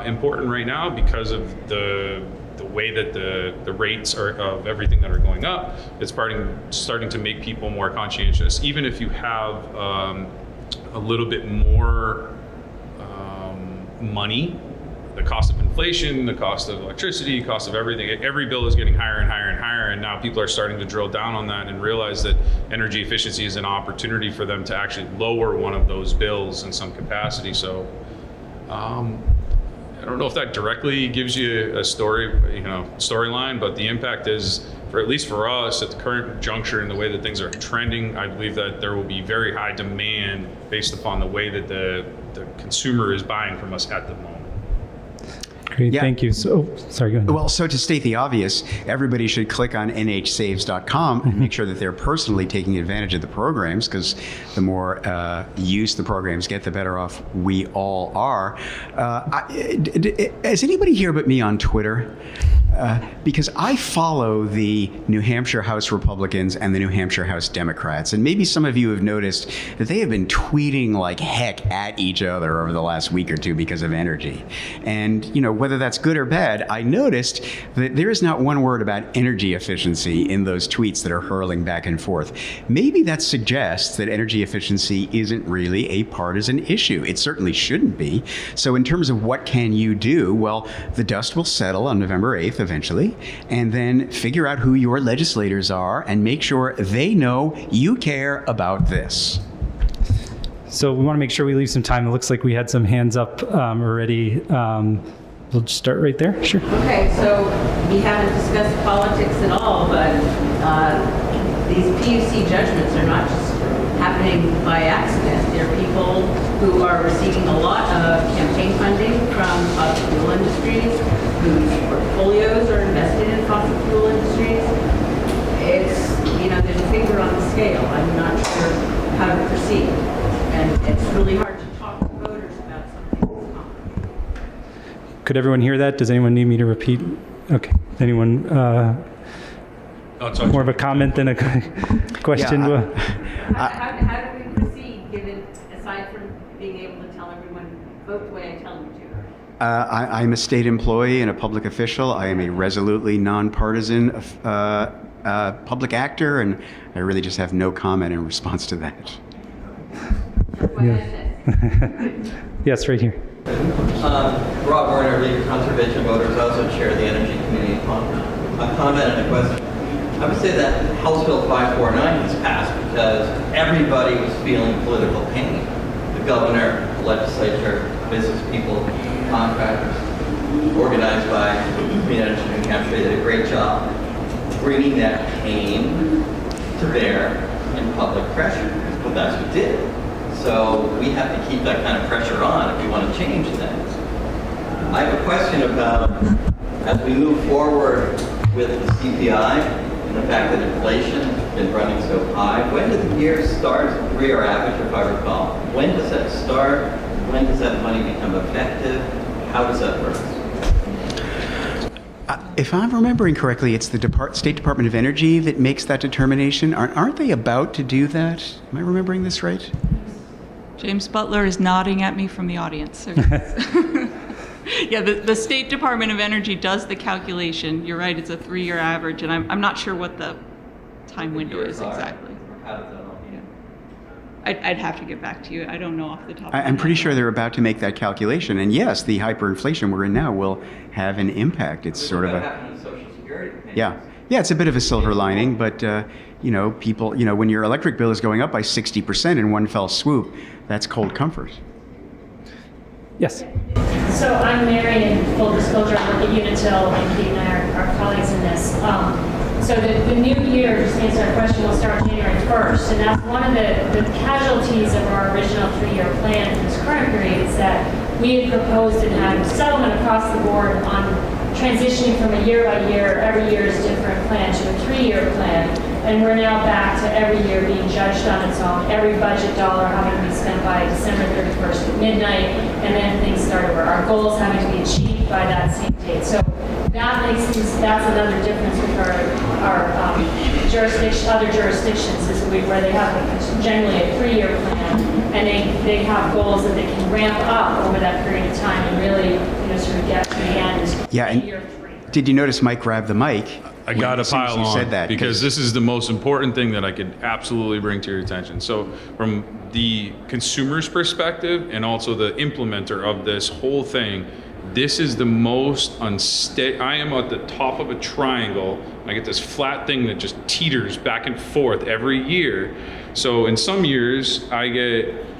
important right now because of the way that the rates are of everything that are going up. It's starting to make people more conscientious. Even if you have a little bit more money, the cost of inflation, the cost of electricity, cost of everything, every bill is getting higher and higher and higher, and now people are starting to drill down on that and realize that energy efficiency is an opportunity for them to actually lower one of those bills in some capacity. So I don't know if that directly gives you a storyline, but the impact is, at least for us at the current juncture and the way that things are trending, I believe that there will be very high demand based upon the way that the consumer is buying from us at the moment. Great, Yeah. thank you. So, sorry, go ahead. Well, so to state the obvious, everybody should click on NHSaves.com and make sure that they're personally taking advantage of the programs, because the more use the programs get, the better off we all are. Is anybody here but me on Twitter? Because I follow the New Hampshire House Republicans and the New Hampshire House Democrats, and maybe some of you have noticed that they have been tweeting like heck at each other over the last week or two because of energy. And, you know, whether that's good or bad, I noticed that there is not one word about energy efficiency in those tweets that are hurling back and forth. Maybe that suggests that energy efficiency isn't really a partisan issue. It certainly shouldn't be. So in terms of what can you do, well, the dust will settle on November 8th eventually, and then figure out who your legislators are and make sure they know you care about this. So we want to make sure we leave some time. It looks like we had some hands up already. We'll just start right there. Sure. Okay, so we haven't discussed politics at all, but these PUC judgments are not just happening by accident. There are people who are receiving a lot of campaign funding from fossil fuel industries, whose portfolios are invested in fossil fuel industries. It's, you know, there's a finger on the scale. I'm not sure how to proceed. And it's really hard to talk to voters about something that's complicated. Could everyone hear that? Does anyone need me to repeat? Okay. Anyone more of a comment than a question? Yeah, How do we proceed, given, aside from being able to tell everyone, vote the way I tell them to? I'm a state employee and a public official. I am a resolutely nonpartisan public actor, and I really just have no comment in response to that. Yes, right here. Rob Warner, League of Conservation Voters, also chair the Energy Committee. A comment and a question. I would say that House Bill 549 was passed because everybody was feeling political pain. The governor, the legislature, business people, contractors, organized by Green Energy New Hampshire, did a great job bringing that pain to bear in public pressure. But that's what did. So we have to keep that kind of pressure on if we want to change things. I have a question about, as we move forward with the CPI and the fact that inflation has been running so high, when did the year start, 3-year average if I recall? When does that start? When does that money become effective? How does that work? If I'm remembering correctly, it's the State Department of Energy that makes that determination. Aren't they about to do that? Am I remembering this right? James Butler is nodding at me from the audience. So yeah, the State Department of Energy does the calculation. You're right, it's a 3-year average, and I'm not sure what the time window is exactly. How does that all begin? I'd have to get back to you. I don't know off the top of my head. I'm pretty sure they're about to make that calculation. And yes, the hyperinflation we're in now will have an impact. It's sort of That a... happened in Social Security payments. Yeah, it's a bit of a silver lining, but you know, people, you know, when your electric bill is going up by 60% in one fell swoop, that's cold comfort. Yes. So I'm Mary, and full disclosure, I work at Unitil, and Kate and I are colleagues in this. So the new year, just to answer our question, will start January 1st, and that's one of the casualties of our original 3-year plan for this current period is that we had proposed and had settlement across the board on transitioning from a year-by-year, every year's different plan to a 3-year plan. And we're now back to every year being judged on its own, every budget dollar having to be spent by December 31st at midnight, and then things start over. Our goals having to be achieved by that same date. So that's another difference with our jurisdiction, other jurisdictions, is where they have generally a 3-year plan, and they have goals that they can ramp up over that period of time and really, sort of get to the end. Yeah, and year 3. did you notice Mike grabbed the mic? I got to as soon as pile you on said that, because this is the most important thing that I could absolutely bring to your attention. So from the consumer's perspective and also the implementer of this whole thing, this is the most unstable. I am at the top of a triangle. I get this flat thing that just teeters back and forth every year. So in some years,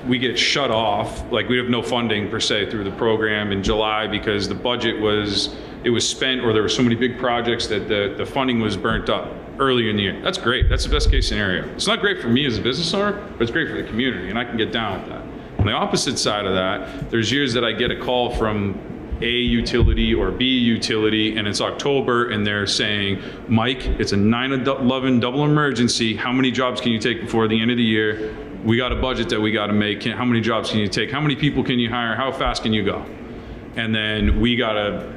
we get shut off. Like we have no funding per se through the program in July because the budget was spent, or there were so many big projects that the funding was burnt up earlier in the year. That's great. That's the best case scenario. It's not great for me as a business owner, but it's great for the community, and I can get down with that. On the opposite side of that, there's years that I get a call from A utility or B utility, and it's October, and they're saying, Mike, it's a 9/11 double emergency. How many jobs can you take before the end of the year? We got a budget that we got to make. How many jobs can you take? How many people can you hire? How fast can you go? And then we got to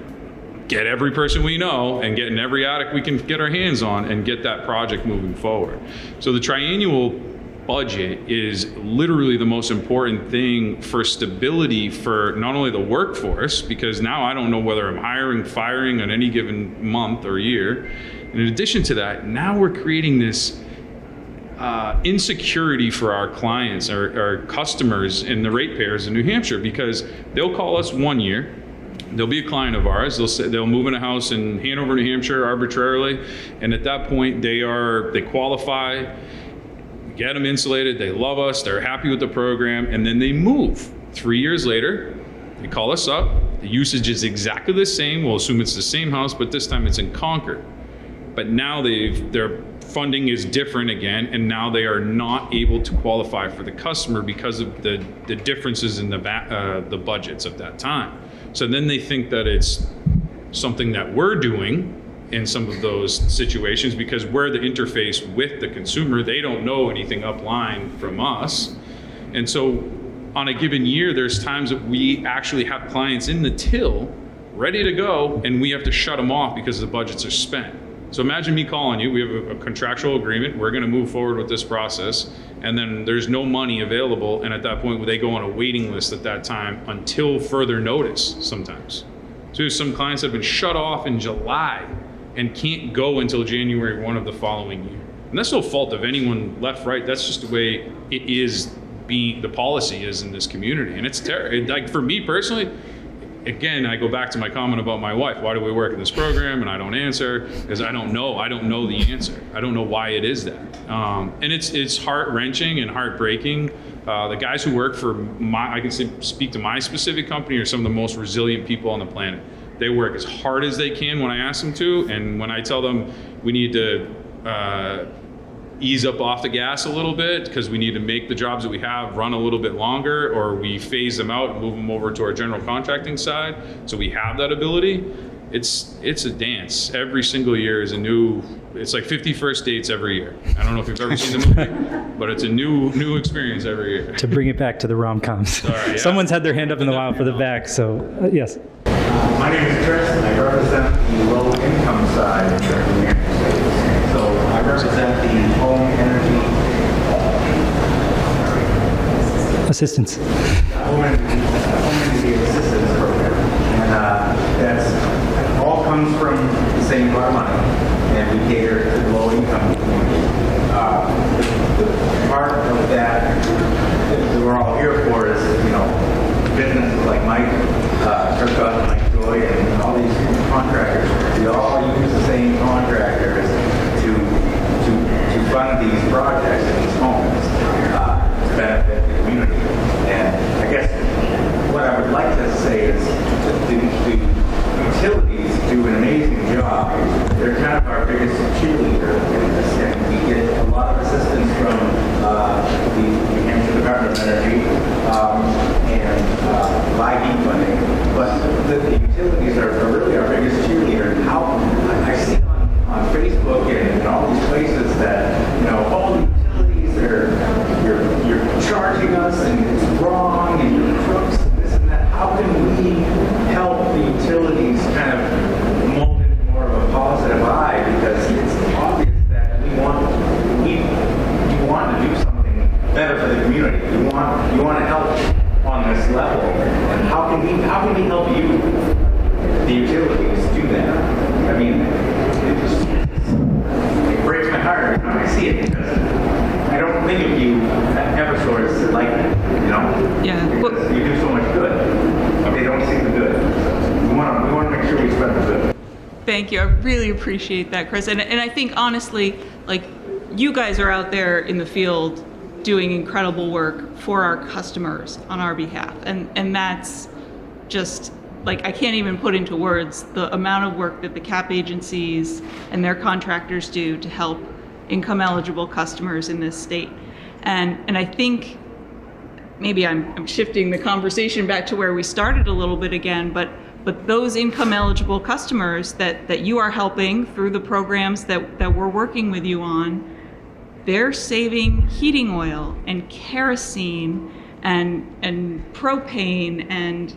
get every person we know and get in every attic we can get our hands on and get that project moving forward. So the triennial budget is literally the most important thing for stability for not only the workforce, because now I don't know whether I'm hiring, firing on any given month or year. And in addition to that, now we're creating this insecurity for our clients, our customers and the ratepayers in New Hampshire, because they'll call us one year, they'll be a client of ours, they'll move in a house in Hanover, New Hampshire arbitrarily, and at that point they qualify, we get them insulated, they love us, they're happy with the program, and then they move. 3 years later, they call us up, the usage is exactly the same, we'll assume it's the same house, but this time it's in Concord. But now their funding is different again, and now they are not able to qualify for the customer because of the differences in the budgets at that time. So then they think that it's something that we're doing in some of those situations because we're the interface with the consumer. They don't know anything upline from us. And so on a given year, there's times that we actually have clients in the till ready to go, and we have to shut them off because the budgets are spent. So imagine me calling you, we have a contractual agreement, we're gonna move forward with this process, and then there's no money available, and at that point, they go on a waiting list at that time until further notice sometimes. So some clients have been shut off in July and can't go until January 1 of the following year. And that's no fault of anyone left, right, that's just the way it is the policy is in this community, and it's terrible. Like for me personally, again, I go back to my comment about my wife. Why do we work in this program? And I don't answer because I don't know the answer. I don't know why it is that. And it's heart-wrenching and heartbreaking. The guys who work for I can speak to my specific company, are some of the most resilient people on the planet. They work as hard as they can when I ask them to, and when I tell them we need to ease up off the gas a little bit because we need to make the jobs that we have run a little bit longer, or we phase them out and move them over to our general contracting side so we have that ability. It's a dance. Every single year is it's like 50 first dates every year. I don't know if you've ever seen the movie, but it's a new experience every year. To bring it back to the rom-coms. Sorry, yeah. Someone's had their hand up in the while for the back, so yes. My name is Chris, and I represent the low-income side of NHSaves. So I represent the home energy Assistance. home energy assistance program, and that's all comes from the same pot of money, and we cater to the low-income community. The part of that we're all here for is, businesses like Mike, Turcotte, Mike Joy, and all these contractors. We all use the same contractors to fund these projects in these homes to benefit the community. And I guess what I would like to say is the utilities do an amazing job. They're kind of our biggest cheerleader in this, and we get a lot of assistance from the New Hampshire Department of Energy and LIHEAP funding. But the utilities are really our biggest cheerleader. How I see on Facebook and all these places that all the utilities you're charging us and it's wrong and you're crooks and this and that. How can we help the utilities kind of mold into more of a positive eye? Because it's obvious that we want to do something better for the community. You want to help on this level. And how can we help you, the utilities, do that? I mean, it breaks my heart every time I see it, because I don't think of you at Eversource like that, Yeah. Because you do so much good. They don't see the good. We want to make sure we spread the good. Thank you. I really appreciate that, Chris. And I think honestly, like, you guys are out there in the field doing incredible work for our customers on our behalf. And that's just, like, I can't even put into words the amount of work that the CAP agencies and their contractors do to help income eligible customers in this state. And I think maybe I'm shifting the conversation back to where we started a little bit again, but But those income eligible customers that you are helping through the programs that we're working with you on, they're saving heating oil and kerosene and propane, and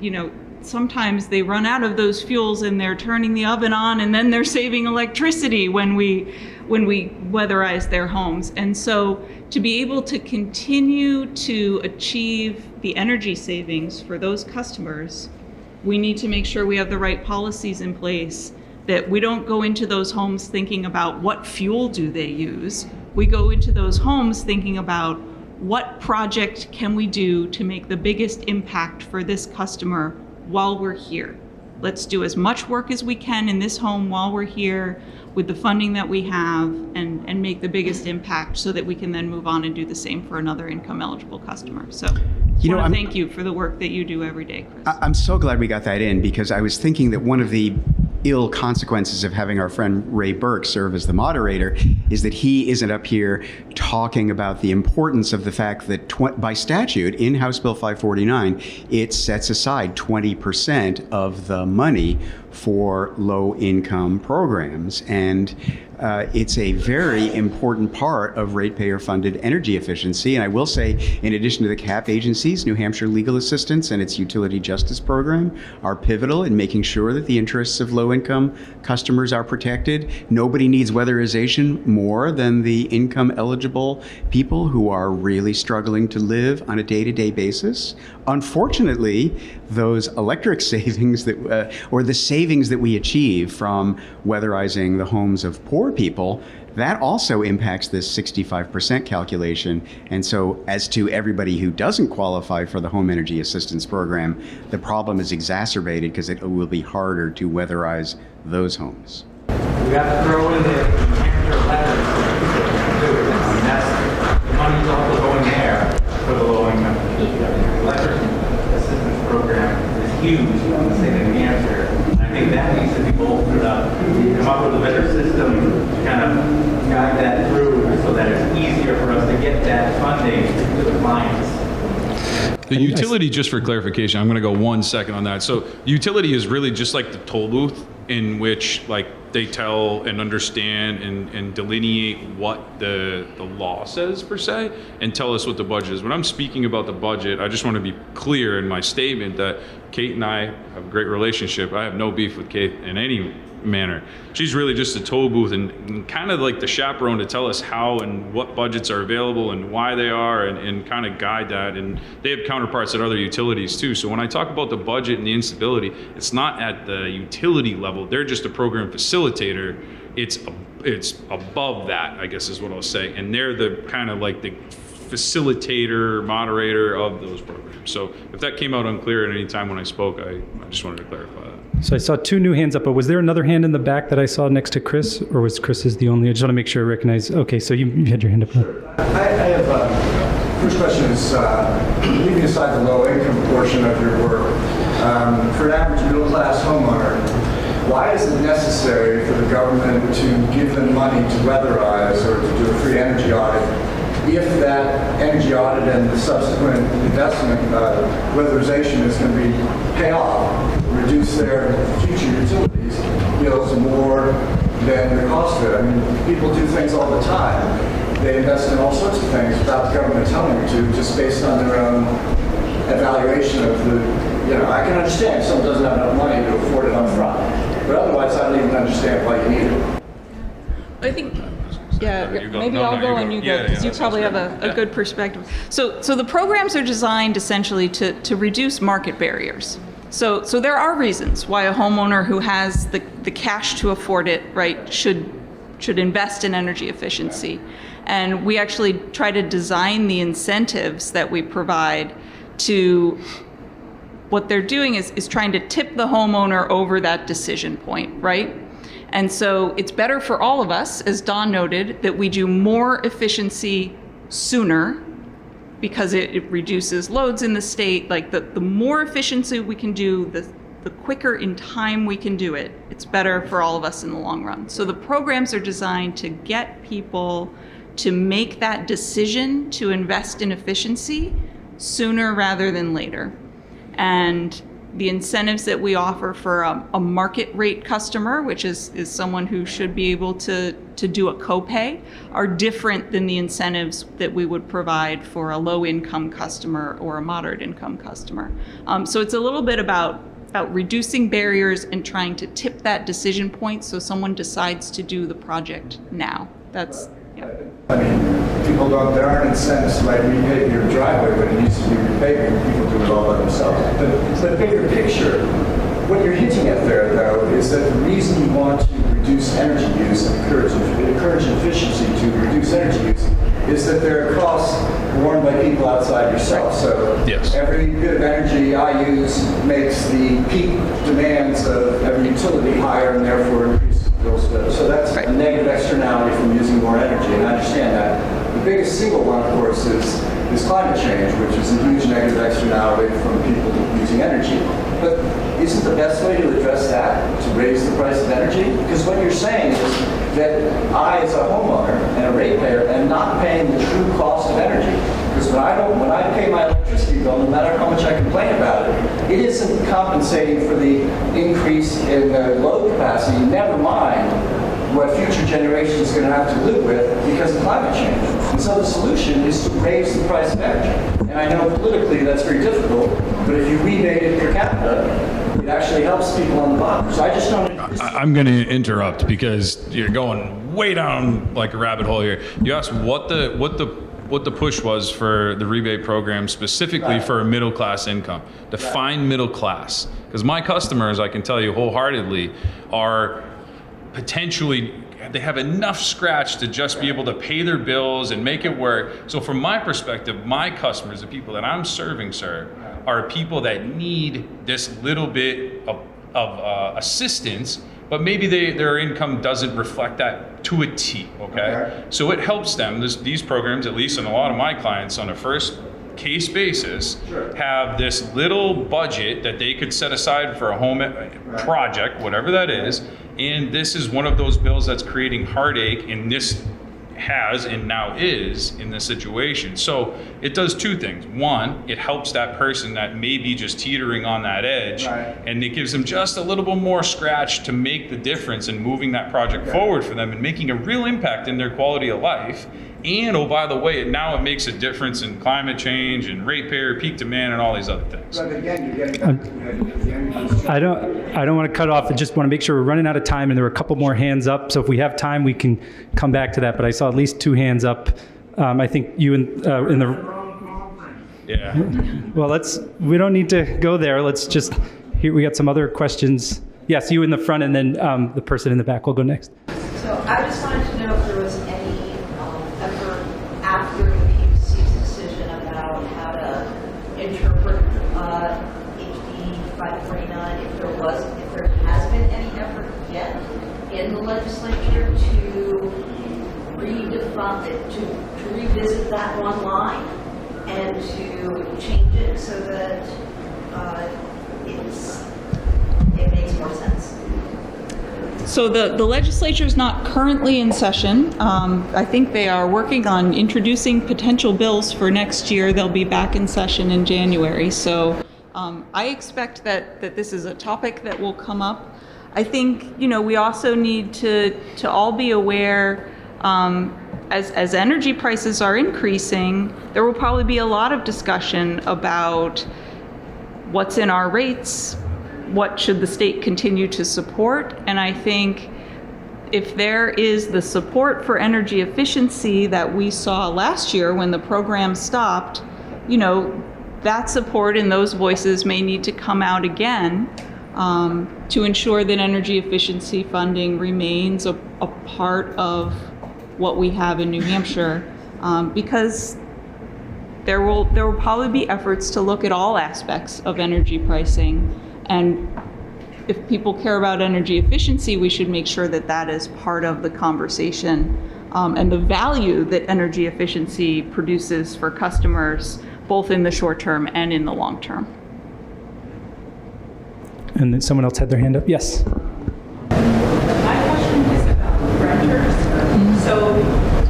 sometimes they run out of those fuels and they're turning the oven on, and then they're saving electricity when we weatherize their homes. And so to be able to continue to achieve the energy savings for those customers, we need to make sure we have the right policies in place, that we don't go into those homes thinking about what fuel do they use. We go into those homes thinking about what project can we do to make the biggest impact for this customer while we're here. Let's do as much work as we can in this home while we're here with the funding that we have, and make the biggest impact so that we can then move on and do the same for another income eligible customer. So thank you for the work that you do every day, Chris. I'm so glad we got that in, because I was thinking that one of the ill consequences of having our friend Ray Burke serve as the moderator is that he isn't up here talking about the importance of the fact that by statute in House Bill 549, it sets aside 20% of the money for low-income programs. And it's a very important part of ratepayer-funded energy efficiency. And I will say, in addition to the CAP agencies, New Hampshire Legal Assistance and its Utility Justice Program are pivotal in making sure that the interests of low-income customers are protected. Nobody needs weatherization more than the income-eligible people who are really struggling to live on a day-to-day basis. Unfortunately, those electric savings that, or the savings that we achieve from weatherizing the homes of poor people, that also impacts this 65% calculation. And so as to everybody who doesn't qualify for the Home Energy Assistance Program, the problem is exacerbated because it will be harder to weatherize those homes. We have to throw in the Hampshire letters to do it. I mean, that's, the money's also going there for the low income. The electric assistance program is huge in the state of New Hampshire. And I think that needs to be bolstered up. Come up with a better system to kind of guide that through so that it's easier for us to get that funding to the clients. The utility, just for clarification, I'm going to go 1 second on that. So utility is really just like the toll booth, in which like they tell and understand and delineate what the law says per se, and tell us what the budget is. When I'm speaking about the budget, I just want to be clear in my statement that Kate and I have a great relationship. I have no beef with Kate in any manner. She's really just a toll booth and kind of like the chaperone to tell us how and what budgets are available and why they are, and kind of guide that. And they have counterparts at other utilities too. So when I talk about the budget and the instability, it's not at the utility level. They're just a program facilitator. It's above that, I guess is what I'll say. And they're the kind of like the facilitator, moderator of those programs. So if that came out unclear at any time when I spoke, I just wanted to clarify that. So I saw 2 new hands up, but was there another hand in the back that I saw next to Chris, or was Chris's the only? I just want to make sure I recognize. Okay, so you had your hand up. I have first question is, leaving aside the low income portion of your work, for an average middle class homeowner, why is it necessary for the government to give them money to weatherize or to do a free energy audit if that energy audit and the subsequent investment, weatherization is going to be pay off, reduce their future utilities bills more than the cost of it? I mean, people do things all the time. They invest in all sorts of things without the government telling them to, just based on their own evaluation of the, I can understand if someone doesn't have enough money to afford it up front, but otherwise I don't even understand why you need it. I think, maybe I'll go and you go, because you probably have a good perspective. So the programs are designed essentially to reduce market barriers. So there are reasons why a homeowner who has the cash to afford it, right, should invest in energy efficiency. And we actually try to design the incentives that we provide to, what they're doing is trying to tip the homeowner over that decision point, right? And so it's better for all of us, as Don noted, that we do more efficiency sooner, because it reduces loads in the state. Like the more efficiency we can do, the quicker in time we can do it, it's better for all of us in the long run. So the programs are designed to get people to make that decision to invest in efficiency sooner rather than later. And The incentives that we offer for a market rate customer, which is someone who should be able to do a copay, are different than the incentives that we would provide for a low income customer or a moderate income customer. So it's a little bit about reducing barriers and trying to tip that decision point so someone decides to do the project now. That's, yeah. I mean, there aren't incentives to like repave your driveway when it needs to be repaved. People do it all by themselves. But bigger picture, what you're hinting at there, though, is that the reason you want to reduce energy use and encourage efficiency to reduce energy use is that there are costs borne by people outside yourself. So Yes. every bit of energy I use makes the peak demands of every utility higher and therefore increases bills. So that's a negative externality from using more energy, and I understand that. The biggest single one, of course, is climate change, which is a huge negative externality from people using energy. But isn't the best way to address that to raise the price of energy? Because what you're saying is that I, as a homeowner and a ratepayer, am not paying the true cost of energy. Because when I pay my electricity bill, no matter how much I complain about it, it isn't compensating for the increase in the load capacity, never mind what future generations are going to have to live with because of climate change. And so the solution is to raise the price of energy. And I know politically that's very difficult, but if you rebate it per capita, it actually helps people on the bottom. So I just don't... I'm going to interrupt because you're going way down like a rabbit hole here. You asked what the push was for the rebate program specifically for a middle class income. Define middle class. Because my customers, I can tell you wholeheartedly, are potentially, they have enough scratch to just be able to pay their bills and make it work. So from my perspective, my customers, the people that I'm serving, sir, are people that need this little bit of assistance, but maybe their income doesn't reflect that to a T, okay? So it helps them, these programs, at least on a lot of my clients, on a first case basis, have this little budget that they could set aside for a home project, whatever that is, and this is one of those bills that's creating heartache, and this has and now is in this situation. So it does two things. One, it helps that person that may be just teetering on that edge, and it gives them just a little bit more scratch to make the difference in moving that project forward for them and making a real impact in their quality of life. And oh, by the way, now it makes a difference in climate change and ratepayer peak demand and all these other things. But again, you're getting back to the energy. I don't want to cut off. I just want to make sure we're running out of time, and there were a couple more hands up. So if we have time, we can come back to that. But I saw at least two hands up. I think you in the. Yeah. Well, we don't need to go there. Let's just, here we got some other questions. Yes, you in the front, and then the person in the back will go next. So I just wanted to know if there was any effort after the PUC's decision about how to interpret HB 549, if there has been any effort yet in the legislature to redefine it, to revisit that one line and to change it so that it makes more sense. So the legislature is not currently in session. I think they are working on introducing potential bills for next year. They'll be back in session in January. So I expect that this is a topic that will come up. I think, we also need to all be aware, as energy prices are increasing, there will probably be a lot of discussion about what's in our rates, what should the state continue to support. And I think if there is the support for energy efficiency that we saw last year when the program stopped, that support and those voices may need to come out again to ensure that energy efficiency funding remains a part of what we have in New Hampshire, because there will probably be efforts to look at all aspects of energy pricing. And if people care about energy efficiency, we should make sure that that is part of the conversation, and the value that energy efficiency produces for customers, both in the short term and in the long term. And then someone else had their hand up. Yes. My question is about renters. So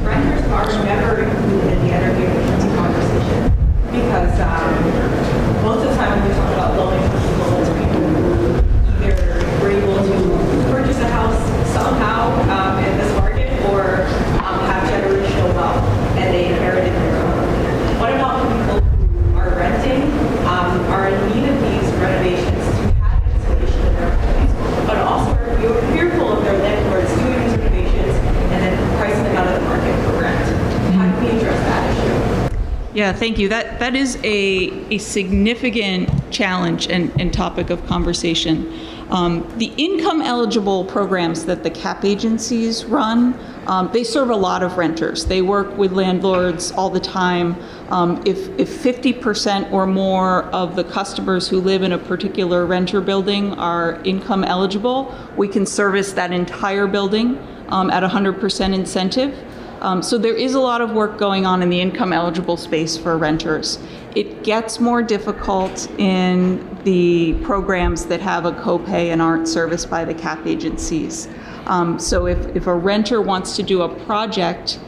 renters are never included in the energy efficiency conversation because most of the time when we talk about low income people, it's Yeah, thank you. That is a significant challenge and topic of conversation. The income eligible programs that the CAP agencies run, they serve a lot of renters. They work with landlords all the time. If 50% or more of the customers who live in a particular renter building are income eligible, we can service that entire building at 100% incentive. So there is a lot of work going on in the income eligible space for renters. It gets more difficult in the programs that have a copay and aren't serviced by the CAP agencies. So if a renter wants to do a project,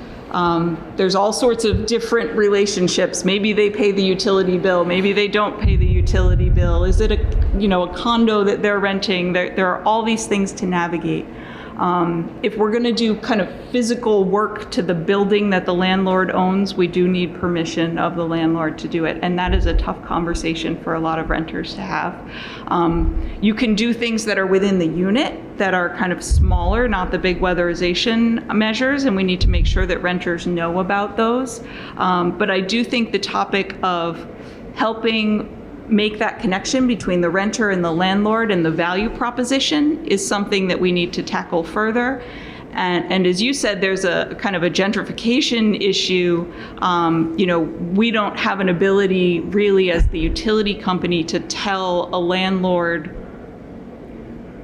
there's all sorts of different relationships. Maybe they pay the utility bill, maybe they don't pay the utility bill. Is it a condo that they're renting? There are all these things to navigate. If we're going to do kind of physical work to the building that the landlord owns, we do need permission of the landlord to do it. And that is a tough conversation for a lot of renters to have. You can do things that are within the unit that are kind of smaller, not the big weatherization measures, and we need to make sure that renters know about those. But I do think the topic of helping make that connection between the renter and the landlord and the value proposition is something that we need to tackle further. And as you said, there's a kind of a gentrification issue. We don't have an ability really as the utility company to tell a landlord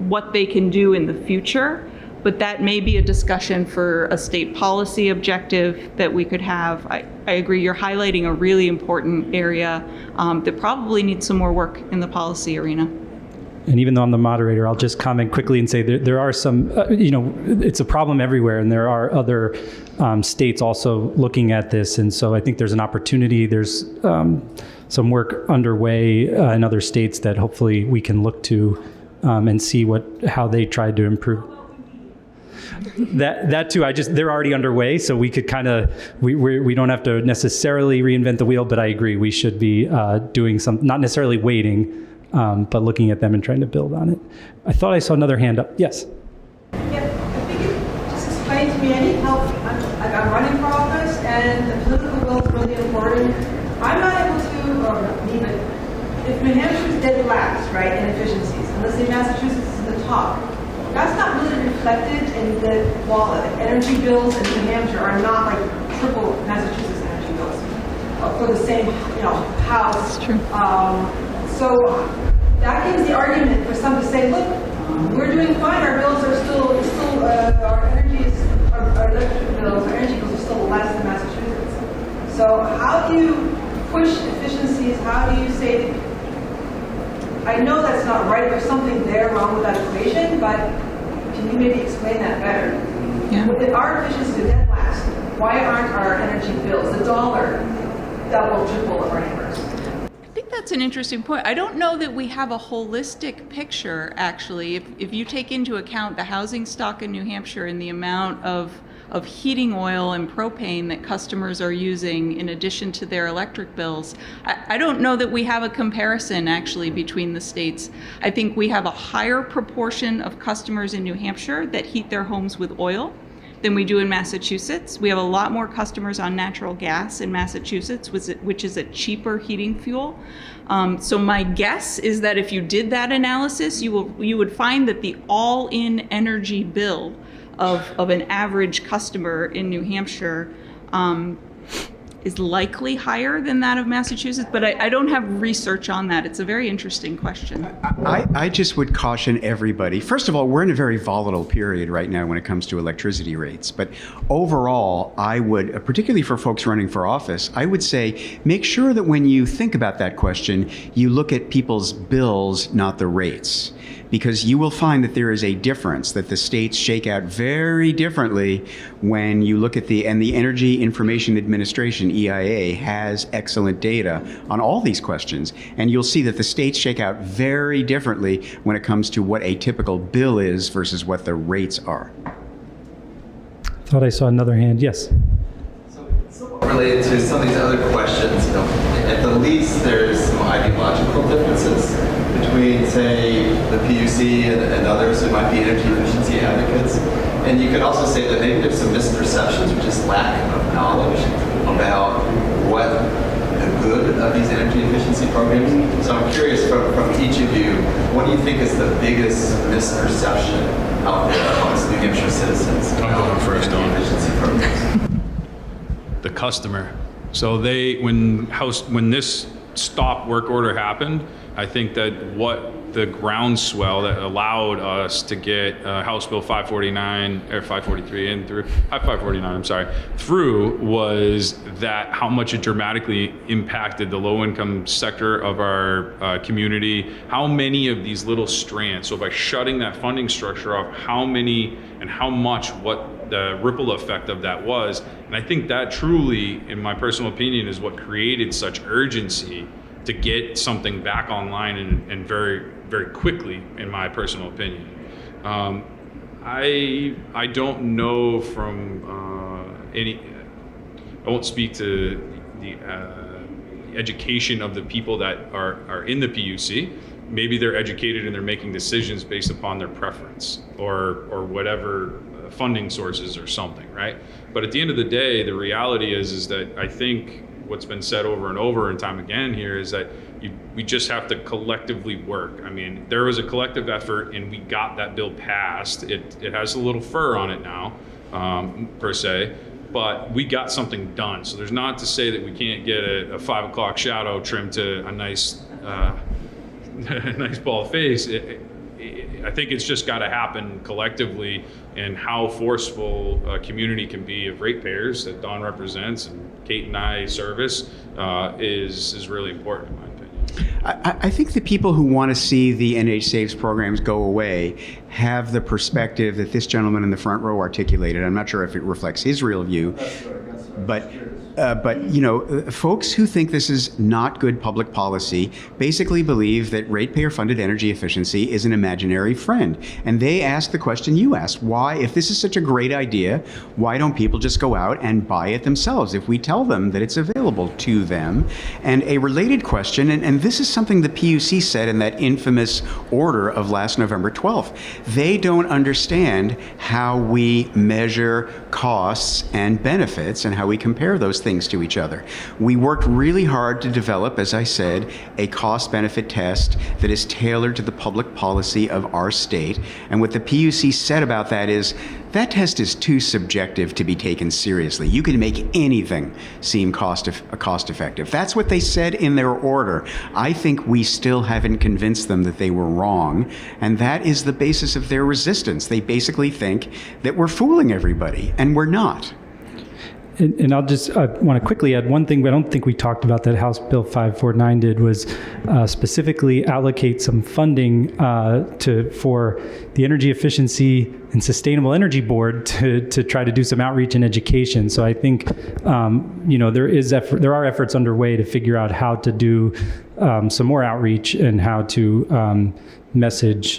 what they can do in the future. But that may be a discussion for a state policy objective that we could have. I agree, you're highlighting a really important area that probably needs some more work in the policy arena. And even though I'm the moderator, I'll just comment quickly and say there are some, it's a problem everywhere, and there are other states also looking at this. And so I think there's an opportunity. There's some work underway in other states that hopefully we can look to and see how they tried to improve. That too, they're already underway, so we could kind of, we don't have to necessarily reinvent the wheel, but I agree, we should be doing some, not necessarily waiting, but looking at them and trying to build on it. I thought I saw another hand up. Yes? Yeah, I think it just explained to me, I need help. I'm running for office, and the political will is really important. I'm not able to, or even, if New Hampshire is dead last, right, in efficiencies, and let's say Massachusetts is in the top, that's not really reflected in the wallet. Energy bills in New Hampshire are not like triple Massachusetts energy bills for the same, house. That's true. So that gives the argument for some to say, look, we're doing fine. Our bills are still our energy is, our electric bills, our energy bills are still less than Massachusetts. So how do you push efficiencies? How do you say? I know that's not right. There's something there wrong with that equation, but can you maybe explain that better? Yeah. If our efficiency is dead last, why aren't our energy bills, the dollar, double, triple of our neighbors? I think that's an interesting point. I don't know that we have a holistic picture, actually. If you take into account the housing stock in New Hampshire and the amount of heating oil and propane that customers are using in addition to their electric bills, I don't know that we have a comparison actually between the states. I think we have a higher proportion of customers in New Hampshire that heat their homes with oil than we do in Massachusetts. We have a lot more customers on natural gas in Massachusetts, which is a cheaper heating fuel. So my guess is that if you did that analysis, you would find that the all-in energy bill of an average customer in New Hampshire is likely higher than that of Massachusetts, but I don't have research on that. It's a very interesting question. I just would caution everybody. First of all, we're in a very volatile period right now when it comes to electricity rates. But overall, I would, particularly for folks running for office, I would say make sure that when you think about that question, you look at people's bills, not the rates. Because you will find that there is a difference, that the states shake out very differently when you look at the Energy Information Administration, EIA, has excellent data on all these questions. And you'll see that the states shake out very differently when it comes to what a typical bill is versus what the rates are. Thought I saw another hand. Yes? Related to some of these other questions, at the least there's some ideological differences between, say, the PUC and others who might be energy efficiency advocates. And you could also say that maybe there's some misperceptions or just lack of knowledge about what the good of these energy efficiency programs. So I'm curious from each of you, what do you think is the biggest misperception out there amongst New Hampshire citizens? I'm going first, energy efficiency programs. The customer. So when this stop work order happened, I think that what the groundswell that allowed us to get House Bill 549 or 543 and through 549, I'm sorry, through was that how much it dramatically impacted the low-income sector of our community. How many of these little strands? So by shutting that funding structure off, how many and how much, what the ripple effect of that was, and I think that truly, in my personal opinion, is what created such urgency to get something back online and very, very quickly, in my personal opinion. I don't know from I won't speak to the education of the people that are in the PUC. Maybe they're educated and they're making decisions based upon their preference or whatever funding sources or something, right? But at the end of the day, the reality is that I think what's been said over and over and time again here is that we just have to collectively work. I mean, there was a collective effort and we got that bill passed. It has a little fur on it now, per se, but we got something done. So there's not to say that we can't get a 5 o'clock shadow trimmed to a nice, nice bald face. I think it's just got to happen collectively, and how forceful a community can be of ratepayers that Don represents and Kate and I service is really important in my opinion. I think the people who want to see the NHSaves programs go away have the perspective that this gentleman in the front row articulated. I'm not sure if it reflects his real view, but you know, folks who think this is not good public policy basically believe that ratepayer-funded energy efficiency is an imaginary friend. And they ask the question you asked: why, if this is such a great idea, why don't people just go out and buy it themselves if we tell them that it's available to them? And a related question, and this is something the PUC said in that infamous order of last November 12th, they don't understand how we measure costs and benefits and how we compare those things to each other. We worked really hard to develop, as I said, a cost-benefit test that is tailored to the public policy of our state. And what the PUC said about that is, that test is too subjective to be taken seriously. You can make anything seem cost-effective. That's what they said in their order. I think we still haven't convinced them that they were wrong, and that is the basis of their resistance. They basically think that we're fooling everybody, and we're not. And I'll just want to quickly add one thing I don't think we talked about that House Bill 549 did was specifically allocate some funding for the Energy Efficiency and Sustainable Energy Board to try to do some outreach and education. So I think there are efforts underway to figure out how to do some more outreach and how to message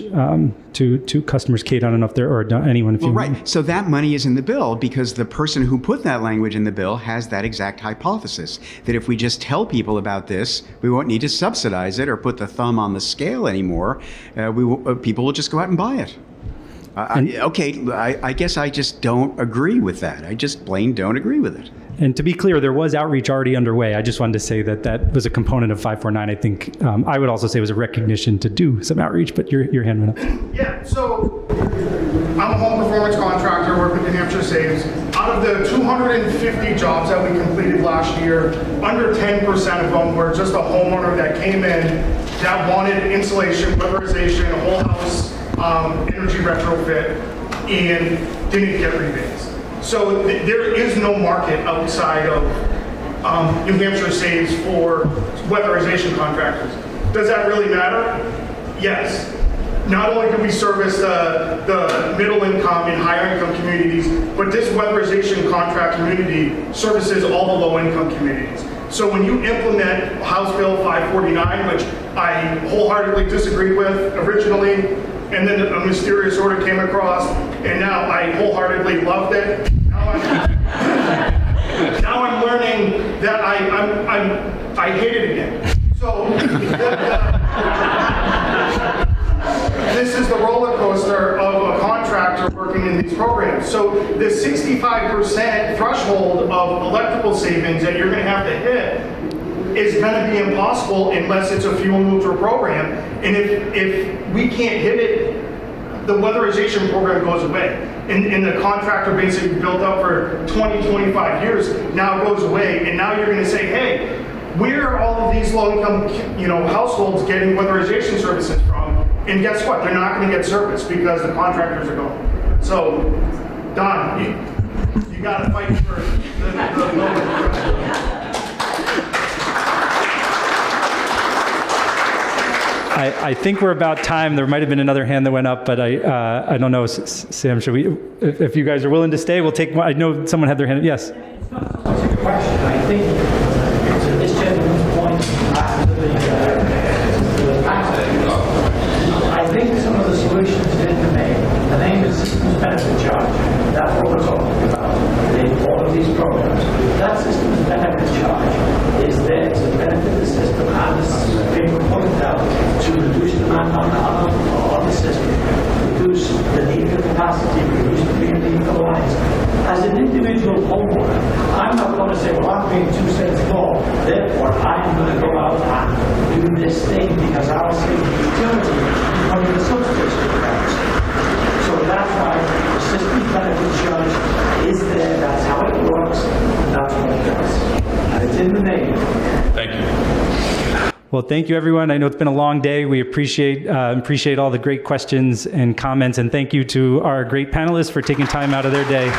to customers. Kate, I don't know if there, or anyone. If well, you right. So that money is in the bill because the person who put that language in the bill has that exact hypothesis, that if we just tell people about this, we won't need to subsidize it or put the thumb on the scale anymore. People will just go out and buy it. I guess I just don't agree with that. I just plain don't agree with it. And to be clear, there was outreach already underway. I just wanted to say that that was a component of 549. I think I would also say it was a recognition to do some outreach, but your hand went up. Yeah, so I'm a home performance contractor, work with NHSaves. Out of the 250 jobs that we completed last year, under 10% of them were just a homeowner that came in that wanted insulation, weatherization, a whole house energy retrofit, and didn't get rebates. So there is no market outside of New Hampshire Saves for weatherization contractors. Does that really matter? Yes. Not only do we service the middle income and higher income communities, but this weatherization contract community services all the low income communities. So when you implement House Bill 549, which I wholeheartedly disagreed with originally, and then a mysterious order came across, and now I wholeheartedly loved it. Now I'm learning that I hate it again. So this is the roller coaster of a contractor working in these programs. So the 65% threshold of electrical savings that you're going to have to hit is going to be impossible unless it's a fuel neutral program. And if we can't hit it, the weatherization program goes away. And the contractor basically built up for 20, 25 years now goes away. And now you're going to say, hey, where are all of these low-income, households getting weatherization services from? And guess what? They're not going to get service because the contractors are gone. So, Don, you got to fight for the low-income. I think we're about time. There might have been another hand that went up, but I don't know. Sam, should we? If you guys are willing to stay, we'll take one. I know someone had their hand. Yes. It's not so much a question. I think to this gentleman's point, after the I think some of the solutions didn't make. The name is systems benefit charge. That's what we're talking about in all of these programs. That systems benefit charge is there to benefit the system, and this is being pointed out to reduce demand on the system, reduce the need for capacity, reduce the need for lines. As an individual homeowner, I'm not going to say, well, I'm paying 2 cents more, therefore I'm going to go out and do this thing because I was saving the utility under the substation price. So that's why the system benefit charge is there, that's how it works, and that's what it does. And it's in the name. Thank you. Well, thank you, everyone. I know it's been a long day. We appreciate all the great questions and comments, and thank you to our great panelists for taking time out of their day.